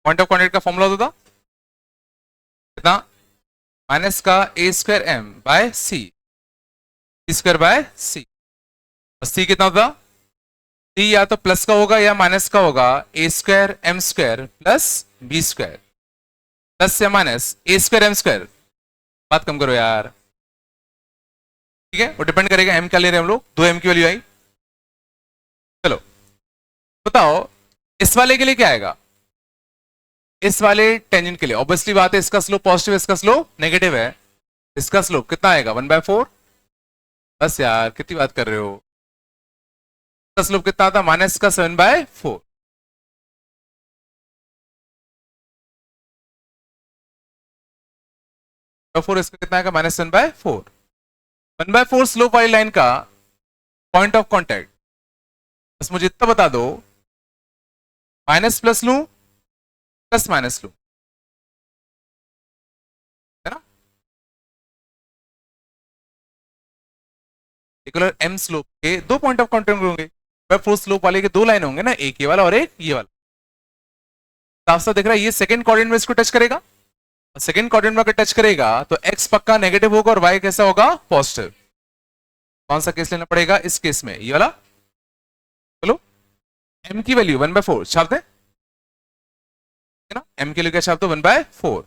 पॉइंट ऑफ कॉन्टेक्ट का फॉर्मूला होता था कितना माइनस का a²m by c square by c और c कितना होता c या तो प्लस का होगा या माइनस का होगा a²m² प्लस b² प्लस या माइनस a²m²। बात कम करो यार ठीक है वो डिपेंड करेगा m क्या ले रहे हैं हम लोग 2m की वैल्यू आई चलो बताओ इस वाले के लिए क्या आएगा इस वाले टेंजेंट के लिए ऑब्वियसली बात है इसका स्लोप पॉजिटिव इसका स्लोप नेगेटिव है इसका स्लोप कितना आएगा 1/4 बस यार कितनी बात कर रहे हो इसका स्लोप कितना था माइनस का 7/4 4 इसका कितना आएगा -7/4 1/4 स्लोप वाली लाइन का पॉइंट ऑफ कॉन्टेक्ट बस मुझे इतना बता दो माइनस प्लस लू प्लस माइनस लू है ना पर्टिकुलर m स्लोप के दो पॉइंट ऑफ कॉन्टेक्ट होंगे 1/4 स्लोप वाले के दो लाइन होंगे ना एक ये वाला और एक ये वाला साफ साफ दिख रहा है ये सेकंड कोऑर्डिनेट में इसको टच करेगा सेकंड कोऑर्डिनेट में अगर टच करेगा तो x पक्का नेगेटिव होगा और y कैसा होगा पॉजिटिव कौन सा केस लेना पड़ेगा इस केस में ये वाला चलो m की वैल्यू 1/4 छाप दे ना m के लिए क्या छाप दो 1/4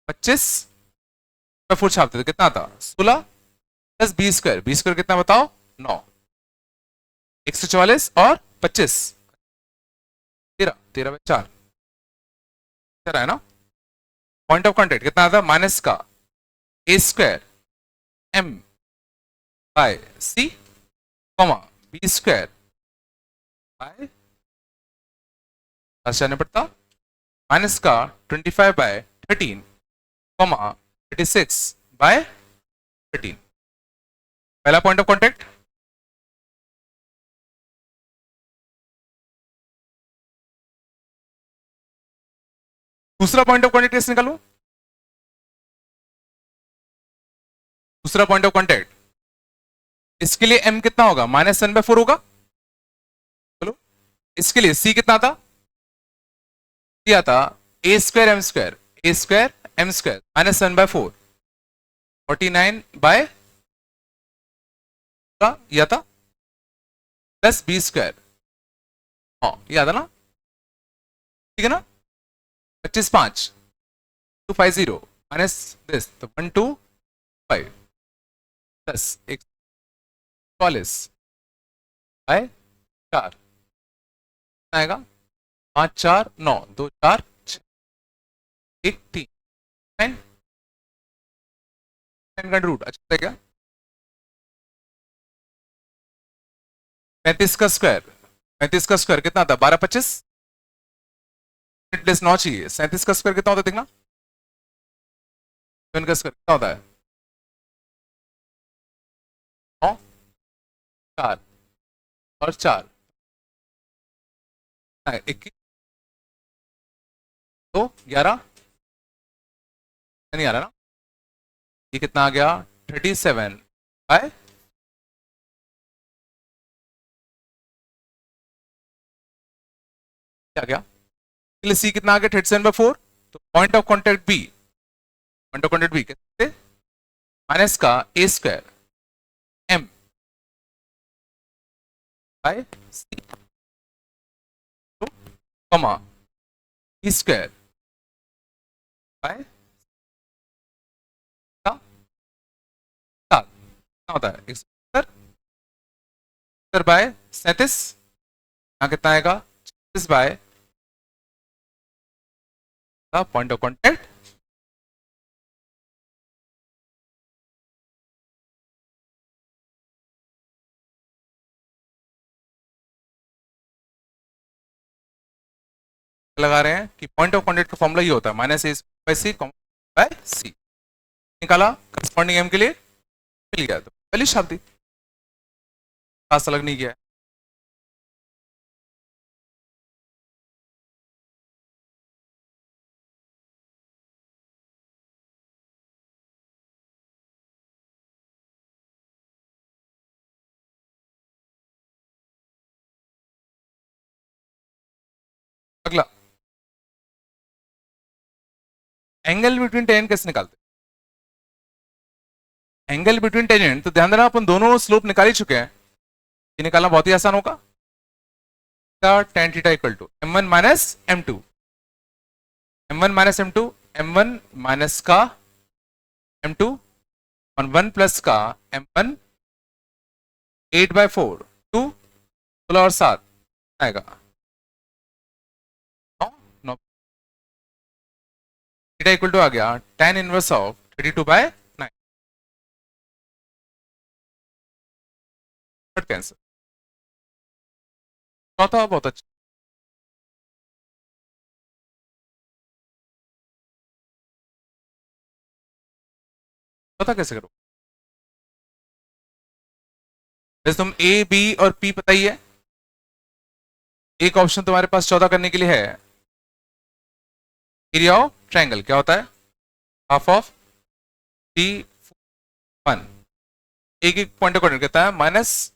25/4 छापते तो कितना आता 16 प्लस b² कितना बताओ 9 144 और 25 13/4 है ना पॉइंट ऑफ कॉन्टेक्ट कितना आता माइनस का a²m by c b² bye आने पड़ता माइनस का 25/13 36 बाय 13। पहला पॉइंट ऑफ कॉन्टेक्ट। दूसरा पॉइंट ऑफ कॉन्टेक्ट कैसे निकालू? दूसरा पॉइंट ऑफ कॉन्टेक्ट, इसके लिए m कितना होगा? -1/4 होगा। चलो, इसके लिए c कितना था? दिया था a² m² -1/4 49 का यह था प्लस b²। हाँ याद है ना? ठीक है ना? 25 5 250 माइनस दिस तो 125 प्लस 144/4 आएगा 5 4 9 2 4 6 1 3 9 का रूट। अच्छा क्या? 35 का स्क्वायर, 35 का स्क्वायर कितना था? 12 25 प्लस 9 चाहिए। 37 का स्क्वायर कितना होता है देखना? 7 का स्क्वायर कितना होता है? 9 4 और 4 21 2 11 नहीं आ रहा ना? ये कितना आ गया? 37/, क्या गया? सी कितना आ गया? 37/4। तो point of contact b, point of contact b कैसे? माइनस का a² m बाय सी कमा b² बाय कितना होता है? 170/37। यहाँ कितना आएगा? 36 पॉइंट ऑफ कॉन्टेक्ट। लगा रहे हैं कि पॉइंट ऑफ कॉन्टेक्ट का फॉर्मूला ये होता है -a/c/c। निकाला करस्पॉन्डिंग m के लिए, मिल गया। तो पहली शब्द खास अलग नहीं किया है। अगला, एंगल बिटवीन टेंजेंट कैसे निकालते? एंगल बिटवीन टेंजेंट, तो ध्यान देना अपन दोनों स्लोप निकाल ही चुके हैं। ये निकालना बहुत ही आसान होगा। tan theta equal to m1 minus m2, m1 minus m2, m1 minus का m2 और 1 प्लस का m1 8/4 2 16 और 7 आएगा 9 9। थीटा इक्वल टू आ गया tan इनवर्स ऑफ 32/9। कैंसर। चौथा बहुत अच्छा। चौथा कैसे करो? जैसे तुम ए बी और पी पता ही है, एक ऑप्शन तुम्हारे पास 14 करने के लिए है। एरिया ऑफ ट्रायंगल क्या होता है? Half of 3 1। एक एक पॉइंट को कहता है -/13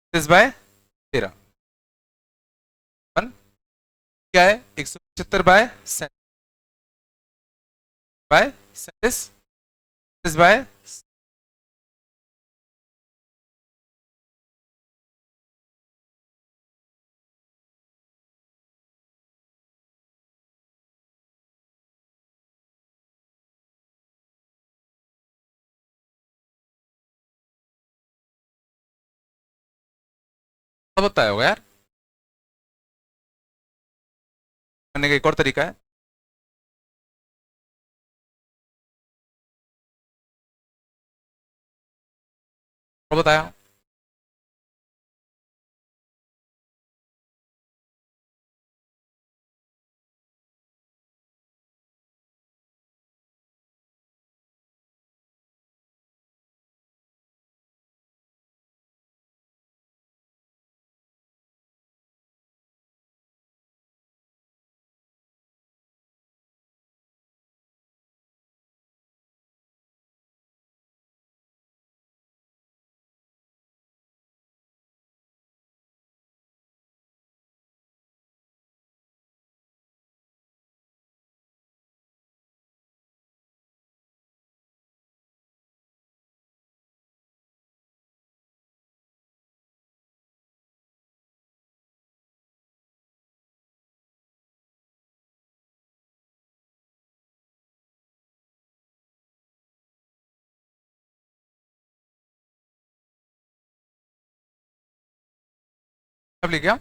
6/13 1 क्या है? 175/37 बताया होगा यार। करने का एक और तरीका है। और बताया अब लिख गया।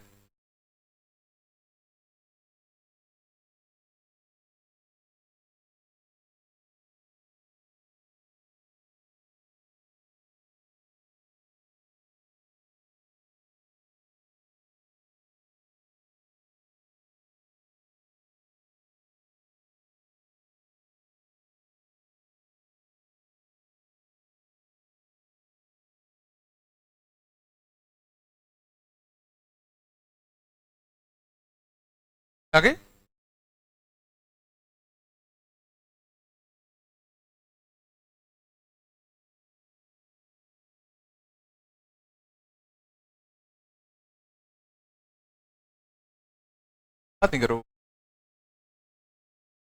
आगे बात नहीं करो,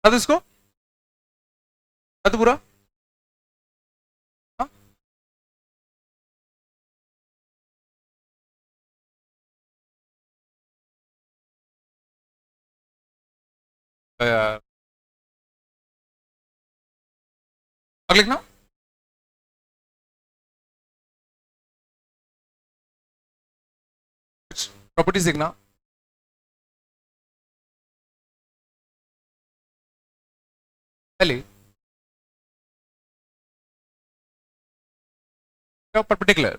बता दो इसको, बता दो पूरा। हाँ? यार आगे लिखना, प्रॉपर्टीज लिखना। पहले perpendicular,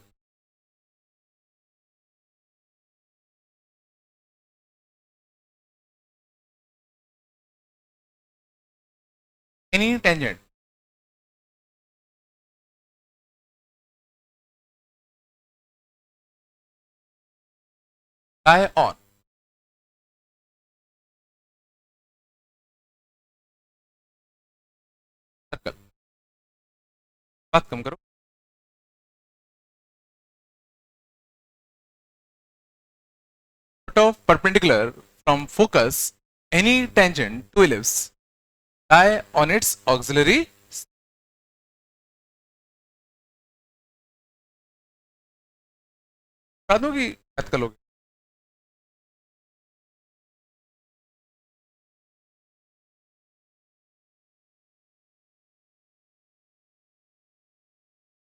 any tangent lie on circle. बात कम करो। Of perpendicular from focus, any tangent to ellipse lie on its auxiliary। बता दो कि बात कर लोगे।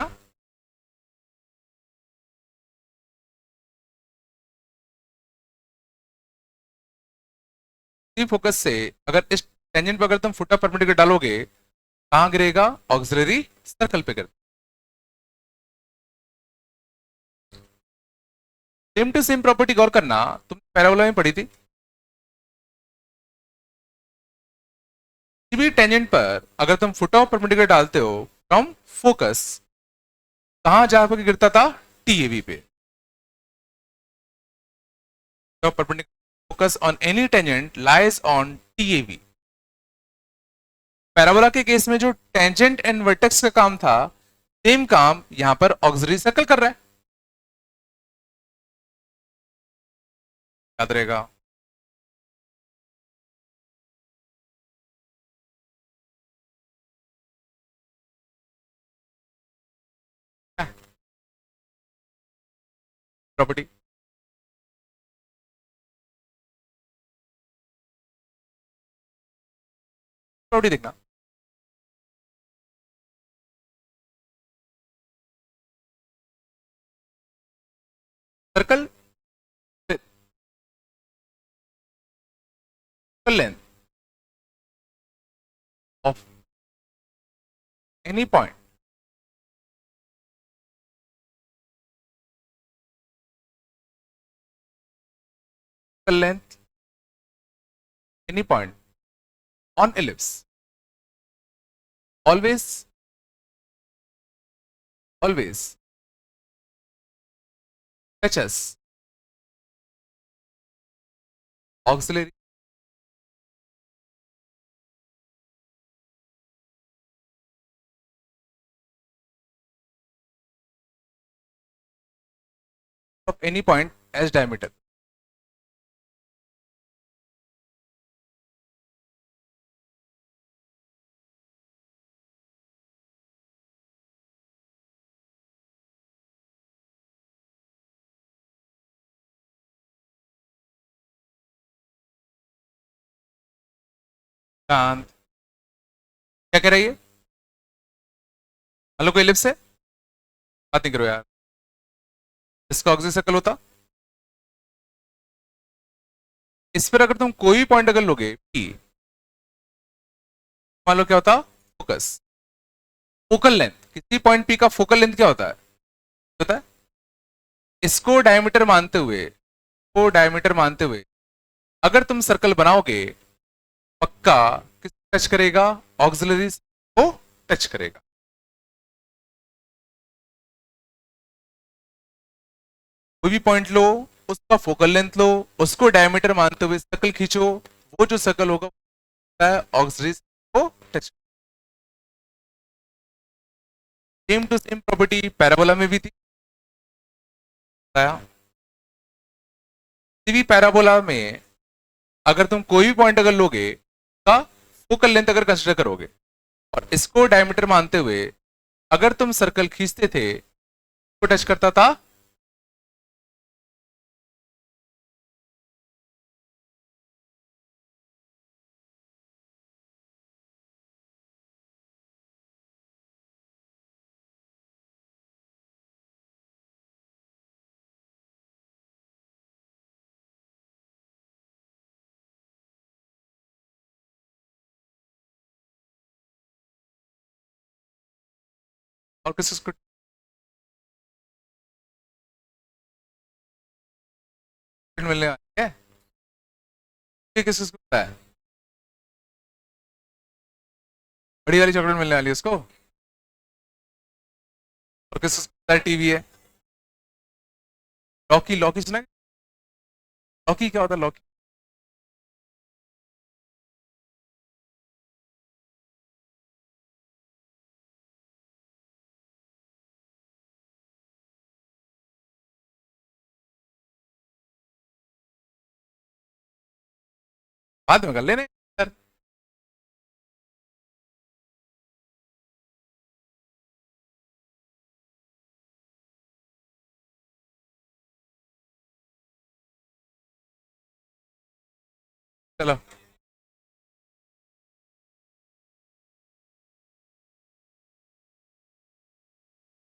हाँ? फोकस से अगर इस टेंजेंट पर अगर तुम फुटा परपेंडिकुलर डालोगे, कहां गिरेगा? ऑक्सिलरी सर्कल पे गिर। सेम टू सेम प्रॉपर्टी गौर करना, तुम पैराबोला में पढ़ी थी। किसी भी टेंजेंट पर अगर तुम फुटा परपेंडिकुलर डालते हो फ्रॉम फोकस, कहां जा के गिरता था? टीएवी पे। perpendicular focus on any tangent lies on TAV। Parabola के केस में जो टेंजेंट एंड वर्टेक्स का काम था, सेम काम यहां पर ऑक्सिलरी सर्कल कर रहा है। याद रहेगा। प्रॉपर्टी प्रॉपर्टी देखना। Circle length of any point length any point on ellipse always always touches auxiliary of any point as diameter। शांत, क्या कह रही है? हेलो, कोई ellipse है? बात नहीं करो यार। इसका ऑक्सिलरी सर्कल होता इस पर अगर तुम कोई पॉइंट अगर लोगे P, मान लो क्या होता, फोकस, फोकल लेंथ, किसी पॉइंट P का फोकल लेंथ क्या होता है, इसको डायमीटर मानते हुए, को डायमीटर मानते हुए अगर तुम सर्कल बनाओगे, पक्का किस टच करेगा, ऑक्सिलरीज को टच करेगा। कोई भी पॉइंट लो, उसका फोकल लेंथ लो, उसको डायमीटर मानते हुए सर्कल खींचो, वो जो सर्कल होगा ऑक्सिलरीज को touch. Same to same property parabola में भी थी, किसी भी पैराबोला में अगर तुम कोई भी पॉइंट अगर लोगे, का फोकल लेंथ अगर कंसिडर करोगे और इसको डायमीटर मानते हुए अगर तुम सर्कल खींचते थे, तो टच करता था, और किसको मिलने वाली है, ये किसको पता है, बड़ी वाली चॉकलेट मिलने वाली है उसको, और किसको पता है टीवी है। लॉकी, लॉकी सुना है? लॉकी क्या होता है, लॉकी? बाद में कर लेने सर। चलो,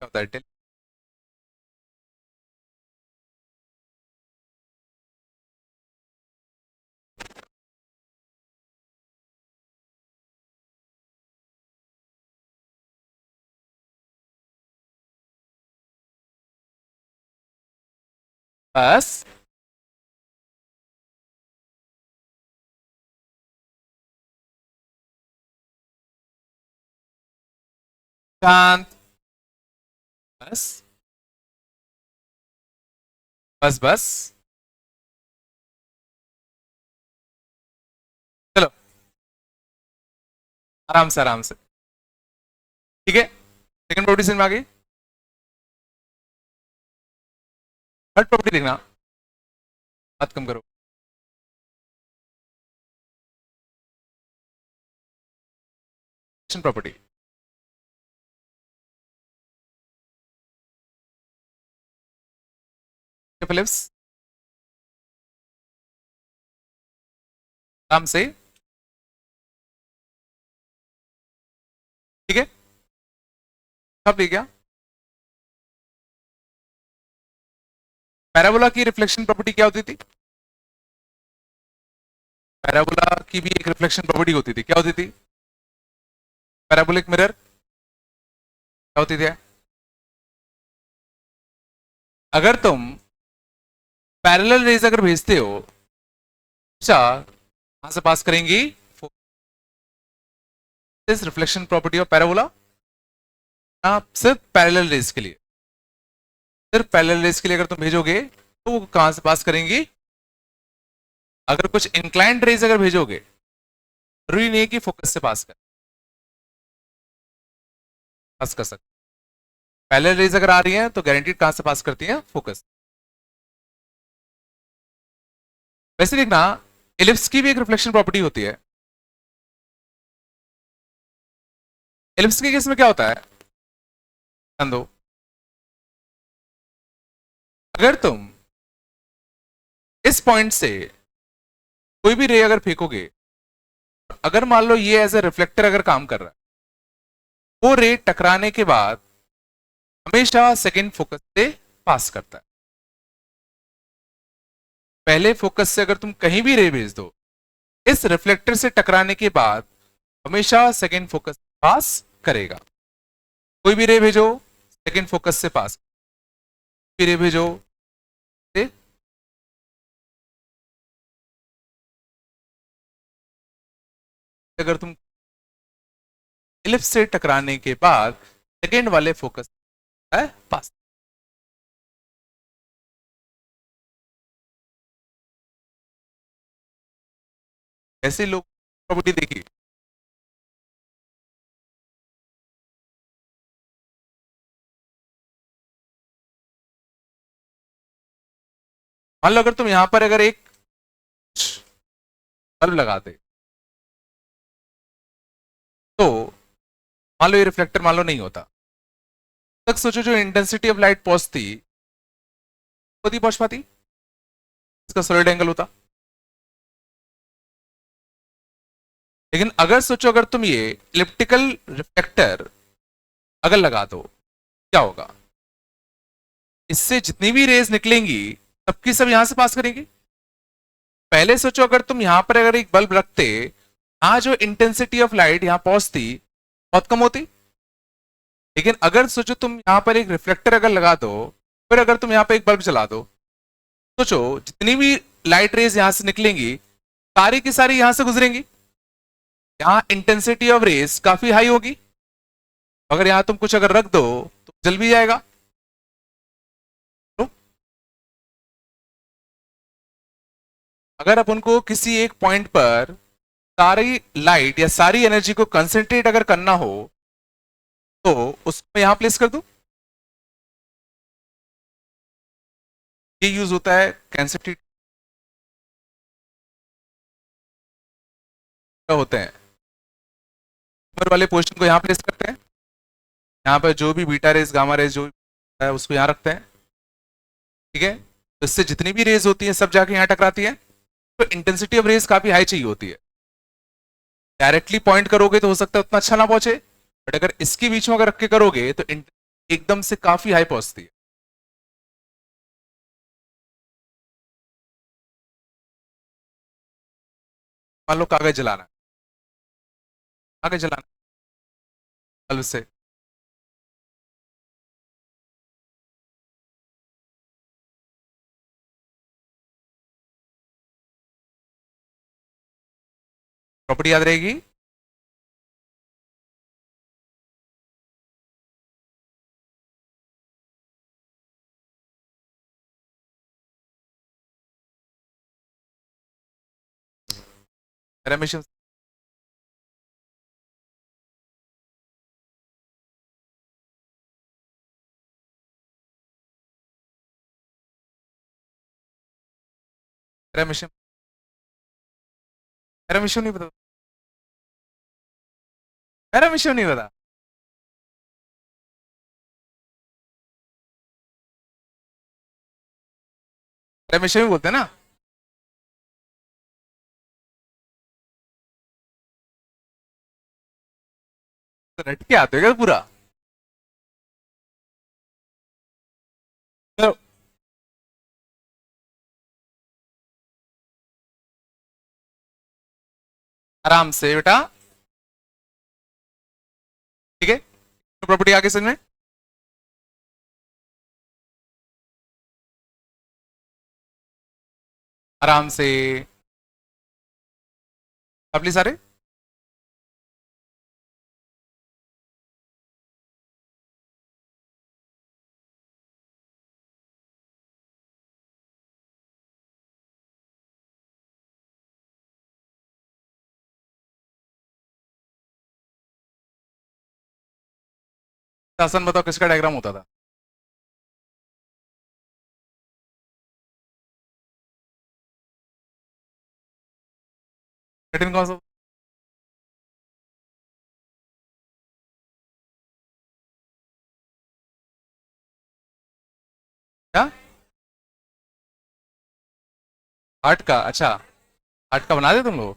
क्या होता है, बस शांत, बस बस बस, चलो आराम से आराम से, ठीक है। सेकंड प्रॉपर्टी समझ में आ गई, थर्ड प्रॉपर्टी देखना, बात कम करो। प्रॉपर्टी, फिलिप्स, आराम से, ठीक है, सब ठीक है। पैराबोला की रिफ्लेक्शन प्रॉपर्टी क्या होती थी, पैराबोला की भी एक रिफ्लेक्शन प्रॉपर्टी होती थी, क्या होती थी, पैराबोलिक मिरर क्या होती थी, अगर तुम पैरेलल रेज अगर भेजते हो, अच्छा कहां से पास करेंगी, रिफ्लेक्शन प्रॉपर्टी ऑफ पैराबोला, आप सिर्फ पैरेलल रेज के लिए, सिर्फ पैरेलल रेज के लिए अगर तुम भेजोगे तो वो कहां से पास करेंगी, अगर कुछ इंक्लाइंड रेज अगर भेजोगे, जरूरी नहीं है कि फोकस से पास कर सकते, पैरेलल रेज अगर आ रही है तो गारंटीड कहां से पास करती है, फोकस। वैसे देखना, एलिप्स की भी एक रिफ्लेक्शन प्रॉपर्टी होती है, एलिप्स के केस में क्या होता है, ध्यान दो, अगर तुम इस पॉइंट से कोई भी रे अगर फेंकोगे, अगर मान लो ये एज ए रिफ्लेक्टर अगर काम कर रहा है, वो रे टकराने के बाद हमेशा सेकंड फोकस से पास करता है, पहले फोकस से अगर तुम कहीं भी रे भेज दो, इस रिफ्लेक्टर से टकराने के बाद हमेशा सेकेंड फोकस पास करेगा। कोई भी रे भेजो सेकेंड फोकस से पास, कोई भी रे भेजो से, अगर तुम इलिप्स से टकराने के बाद सेकेंड वाले फोकस है पास। ऐसे लोग प्रॉपर्टी देखी। मान लो अगर तुम यहां पर अगर एक बल्ब लगाते, तो मान लो ये रिफ्लेक्टर मान लो नहीं होता, तक सोचो जो इंटेंसिटी ऑफ लाइट पहुंचती होती, पहुंच पाती, इसका सॉलिड एंगल होता। लेकिन अगर सोचो अगर तुम ये इलिप्टिकल रिफ्लेक्टर अगर लगा दो, क्या होगा? इससे जितनी भी रेज निकलेंगी सबकी सब यहां से पास करेंगी। पहले सोचो अगर तुम यहां पर अगर एक बल्ब रखते, यहां जो इंटेंसिटी ऑफ लाइट यहां पहुंचती बहुत कम होती। लेकिन अगर सोचो तुम यहां पर एक रिफ्लेक्टर अगर लगा दो, फिर अगर तुम यहां पर एक बल्ब चला दो, सोचो जितनी भी लाइट रेज यहां से निकलेंगी सारी की सारी यहां से गुजरेंगी। यहां इंटेंसिटी ऑफ रेज काफी हाई होगी, अगर यहां तुम कुछ अगर रख दो तो जल भी जाएगा। तो अगर अपन को किसी एक पॉइंट पर सारी लाइट या सारी एनर्जी को कंसेंट्रेट अगर करना हो, तो उसको यहां प्लेस कर दूं। ये यूज होता है कंसेंट्रेट होते हैं, ऊपर वाले पोर्शन को यहां प्लेस करते हैं, यहां पर जो भी बीटा रेस गामा रेस जो है उसको यहां रखते हैं। ठीक है, तो इससे जितनी भी रेज होती है सब जाके यहां टकराती है। तो इंटेंसिटी ऑफ रेज काफी हाई चाहिए होती है। डायरेक्टली पॉइंट करोगे तो हो सकता है उतना अच्छा ना पहुंचे, बट अगर इसके बीच में अगर रख के करोगे तो एकदम से काफी हाई पहुंचती है। मान लो कागज जलाना है, कागज जलाना बल्ब से, प्रॉपर्टी याद रहेगी। रमेश, रमेश, रमेश नहीं पता, रमेश नहीं पता। रमेश भी बोलते हैं ना। तो रट के आते हो क्या पूरा? तो आराम से बेटा। ठीक है, तो प्रॉपर्टी आगे समझ में। आराम से अपने सारे आसन बताओ किसका डायग्राम होता था? कठिन कौन सा? क्या? हार्ट का? अच्छा, हार्ट का बना दे तुम लोग।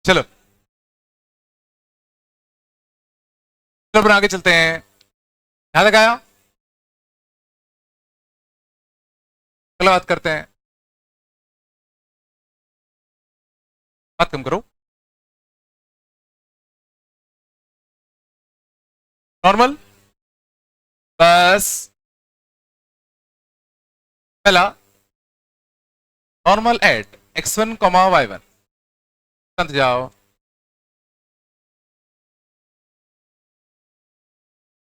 चलो चलो बना के चलते हैं, यहां तक आया। अगला बात करते हैं, बात कम करो। नॉर्मल प्लस पहला normal at x1 comma y1, तुरंत जाओ,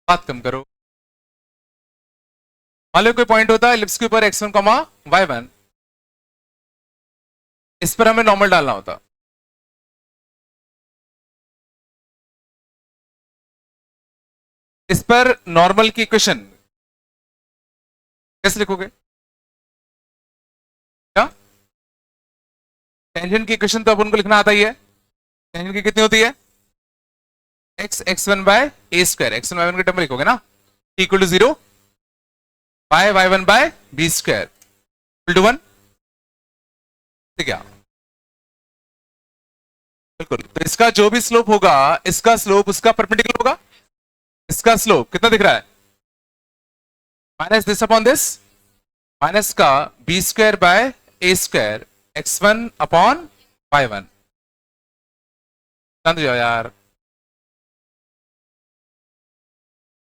बात कम करो। मान लो कोई पॉइंट होता है एलिप्स के ऊपर x1 कॉमा y1, इस पर हमें नॉर्मल डालना होता। इस पर नॉर्मल की इक्वेशन कैसे लिखोगे? क्या टेंजेंट की इक्वेशन तो अपन को लिखना आता ही है। टेंजेंट की कितनी होती है? x1 बाय ए स्क्वायर, x1 y1 के टर्म में लिखोगे ना, equal to 0 by y1 by b square equal to 1। ठीक है, बिल्कुल। तो इसका जो भी स्लोप होगा, इसका स्लोप उसका परपेंडिकुलर होगा। इसका स्लोप कितना दिख रहा है? Minus this upon this, minus का B square by A square x1 upon y1। समझ जाओ यार,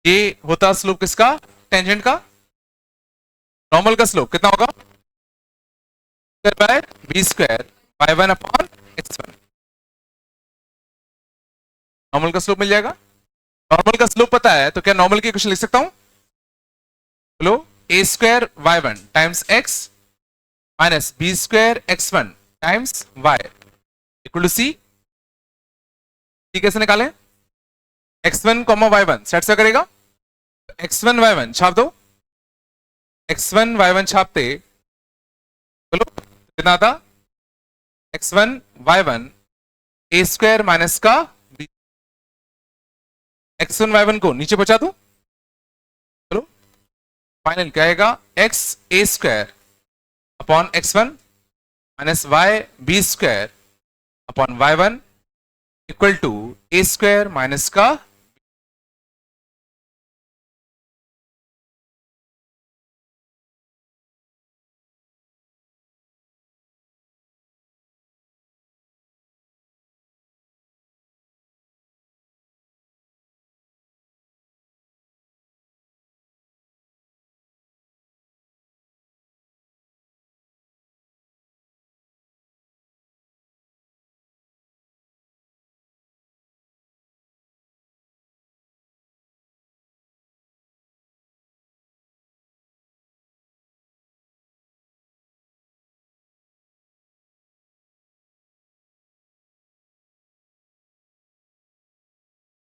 ये होता स्लोप किसका? टेंजेंट का। नॉर्मल का स्लोप कितना होगा? Square by b square y1 upon x1। Normal का स्लोप मिल जाएगा। नॉर्मल का स्लोप पता है तो क्या नॉर्मल की इक्वेशन लिख सकता हूं? बोलो, A square y1 times x minus B square x1 times y equal to C. कैसे निकालें? x1 कॉमा y1 सेट से करेगा, x1 y1 छाप दो, x1 y1 छापते, बोलो कितना आता? x1 y1 ए स्क्वायर माइनस का x1 y1 को नीचे पहुंचा दो, चलो फाइनल क्या आएगा? x a square upon x1 minus y b square upon y1 equal to A square minus का।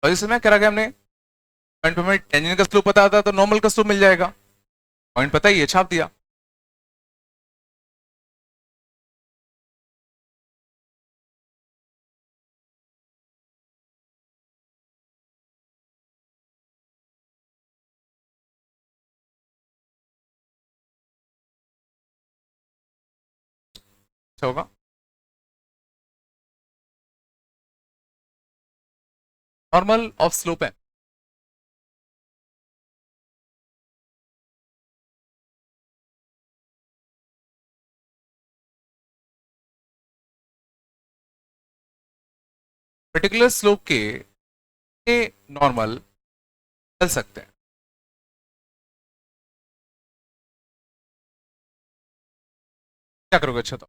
और इस समय क्या हमने पॉइंट पे हमें टेंजेंट का स्लोप पता था तो नॉर्मल का स्लोप मिल जाएगा। पॉइंट पता ही है, छाप दिया। अच्छा होगा। नॉर्मल ऑफ स्लोप है, पर्टिकुलर स्लोप के नॉर्मल चल सकते हैं। क्या करोगे? अच्छा तो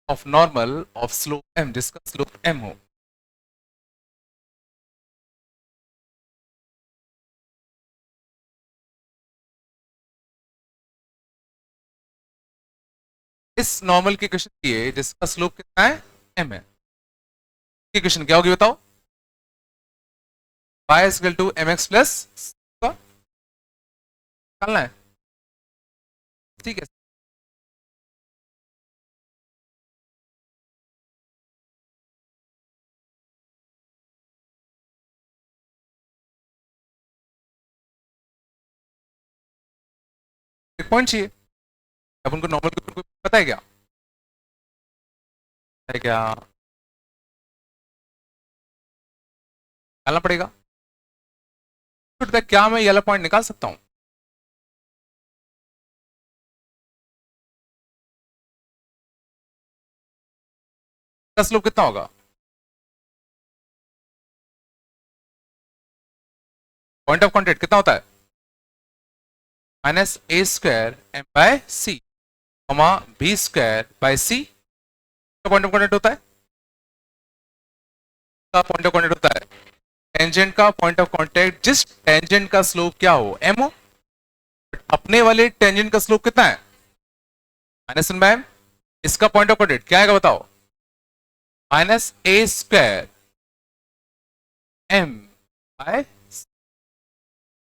of normal of slope m, जिसका स्लोप एम हो, इस नॉर्मल की इक्वेशन दिए जिसका स्लोप कितना है? एम है। इक्वेशन क्या होगी बताओ? y equal to M x plus निकालना है, ठीक है। एक पॉइंट चाहिए, अब उनको नॉर्मल पता है क्या? है क्या? निकालना पड़ेगा। क्या मैं ये वाला पॉइंट निकाल सकता हूं? इसका स्लोप कितना होगा? पॉइंट ऑफ कॉन्टेक्ट कितना होता है? Minus A square M by C, comma B square by C का पॉइंट ऑफ कॉन्टेक्ट होता है। का पॉइंट ऑफ कॉन्टेक्ट होता है टेंजेंट का पॉइंट ऑफ कॉन्टेक्ट, जिस टेंजेंट का स्लोप क्या हो, एम हो। अपने वाले टेंजेंट का स्लोप कितना है? Minus one by M. इसका पॉइंट ऑफ कॉन्टेक्ट क्या आएगा बताओ? Minus A square M by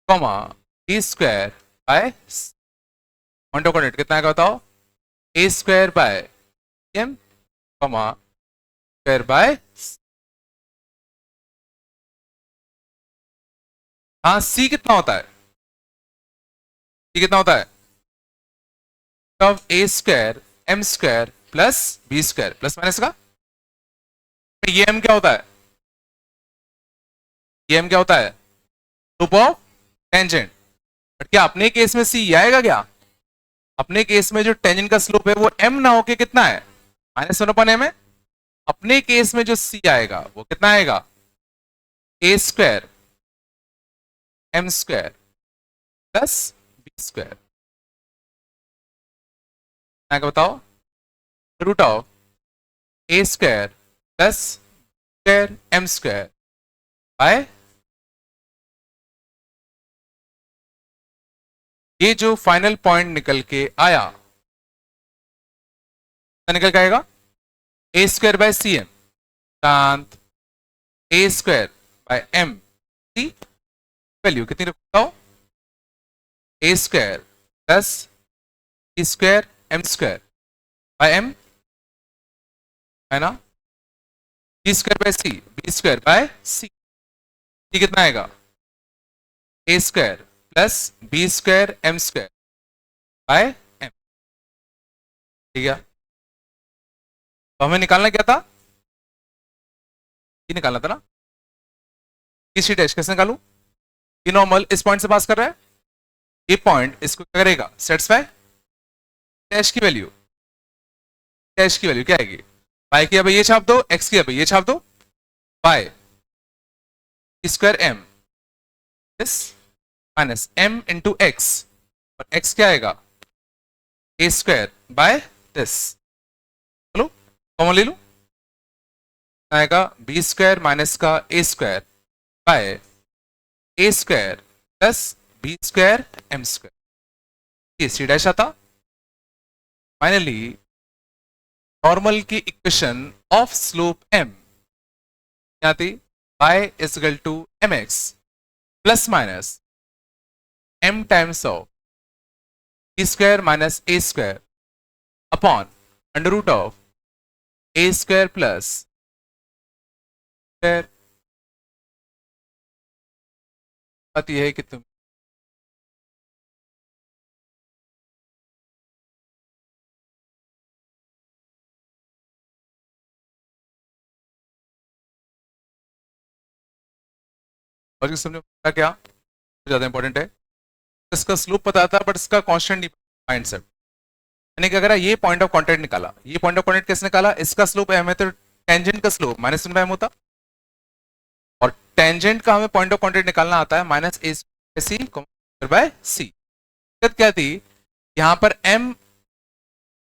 comma B square by, point of contact कितना आएगा बताओ? A square by M comma square by, हाँ सी कितना होता है? सी कितना होता है? A square M square plus B square plus minus का, ये एम क्या होता है? ये एम क्या होता है? Slope of tangent. बट क्या अपने केस में सी आएगा क्या? अपने केस में जो टेंजेंट का स्लोप है वो एम ना होके कितना है? माइनस वन अपन एम है। अपने केस में जो सी आएगा वो कितना आएगा? A square M square plus B square, आएगा बताओ? Root of A square plus square M square by, ये जो फाइनल पॉइंट निकल के आया, निकल के आएगा A square by C M, शांत A square by M C, value कितनी रखता हो? A square plus B square M square by M, है ना? B square by C, B square by C, कितना आएगा? A square plus B square M square by M. ठीक है, तो हमें निकालना क्या था? ये निकालना था ना, सी डैश कैसे निकालू? ये नॉर्मल इस पॉइंट से पास कर रहा है, ये पॉइंट इसको क्या करेगा? सेटिस्फाई। डैश की वैल्यू, डैश की वैल्यू क्या आएगी? वाई की अब ये छाप दो, एक्स की अब ये छाप दो, Y square M this minus M into X, और एक्स क्या आएगा? A square by this. चलो कॉमन ले लो, आएगा बी स्क्वायर माइनस का ए square by A square plus B square M square, ये सी डैश आता। फाइनली नॉर्मल की इक्वेशन ऑफ स्लोप एम क्या थी? y is equal to M x plus minus M times of B square minus A square upon under root of A square plus square. बात यह है कि तुम और समझो क्या ज्यादा इंपॉर्टेंट है, इसका स्लोप पता था बट इसका कांस्टेंट नहीं माइंड सेट। यानी कि अगर ये पॉइंट ऑफ कॉन्टेक्ट निकाला, ये पॉइंट ऑफ कॉन्टेक्ट कैसे निकाला? इसका स्लोप एम है तो टेंजेंट का slope minus one by m होता, और टेंजेंट का हमें पॉइंट ऑफ कॉन्टेक्ट निकालना आता है माइनस ए सी बाय सी। दिक्कत क्या थी? यहां पर m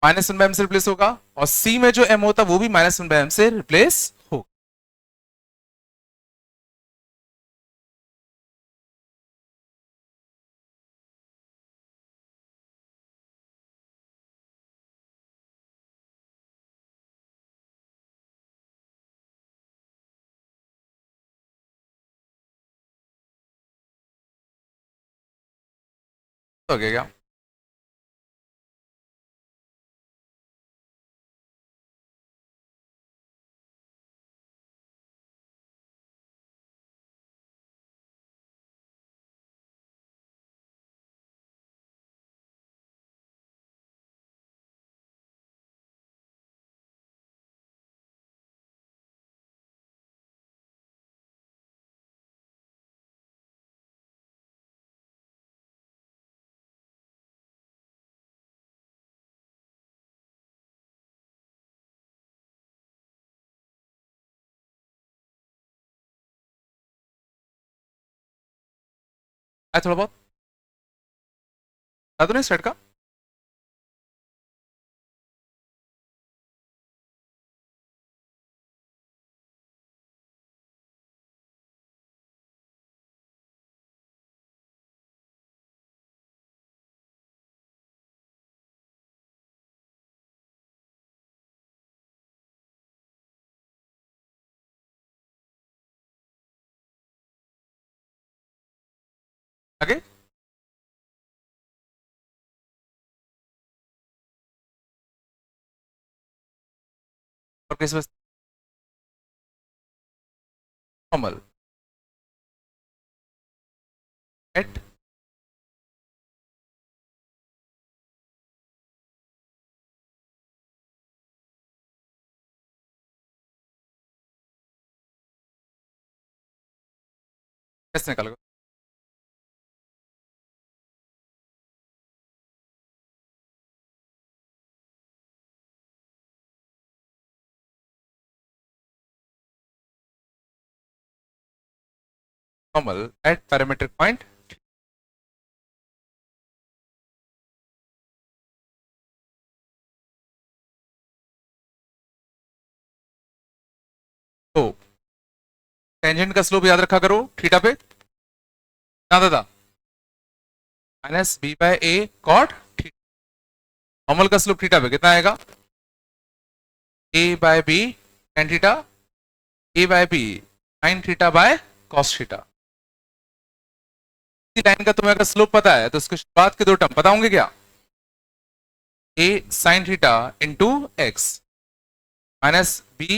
minus one by m से रिप्लेस होगा, और c में जो m होता वो भी माइनस वन बाय एम से रिप्लेस होगा। तो हो गया क्या? थोड़ा बहुत बता दो ना स्टार्ट का। आगे और कैसे बस नॉर्मल एट कैसे निकालोगे? Normal at parametric point. तो टेंजेंट का स्लोप याद रखा करो थीटा पे ना दादा, minus B by A cot theta. Normal का स्लोप थीटा पे कितना आएगा? A by B tan theta, A by B sine theta by cos theta. Line का तुम्हें अगर स्लोप पता है तो उसके बाद के दो टर्म पता होंगे क्या? A sine theta into X minus B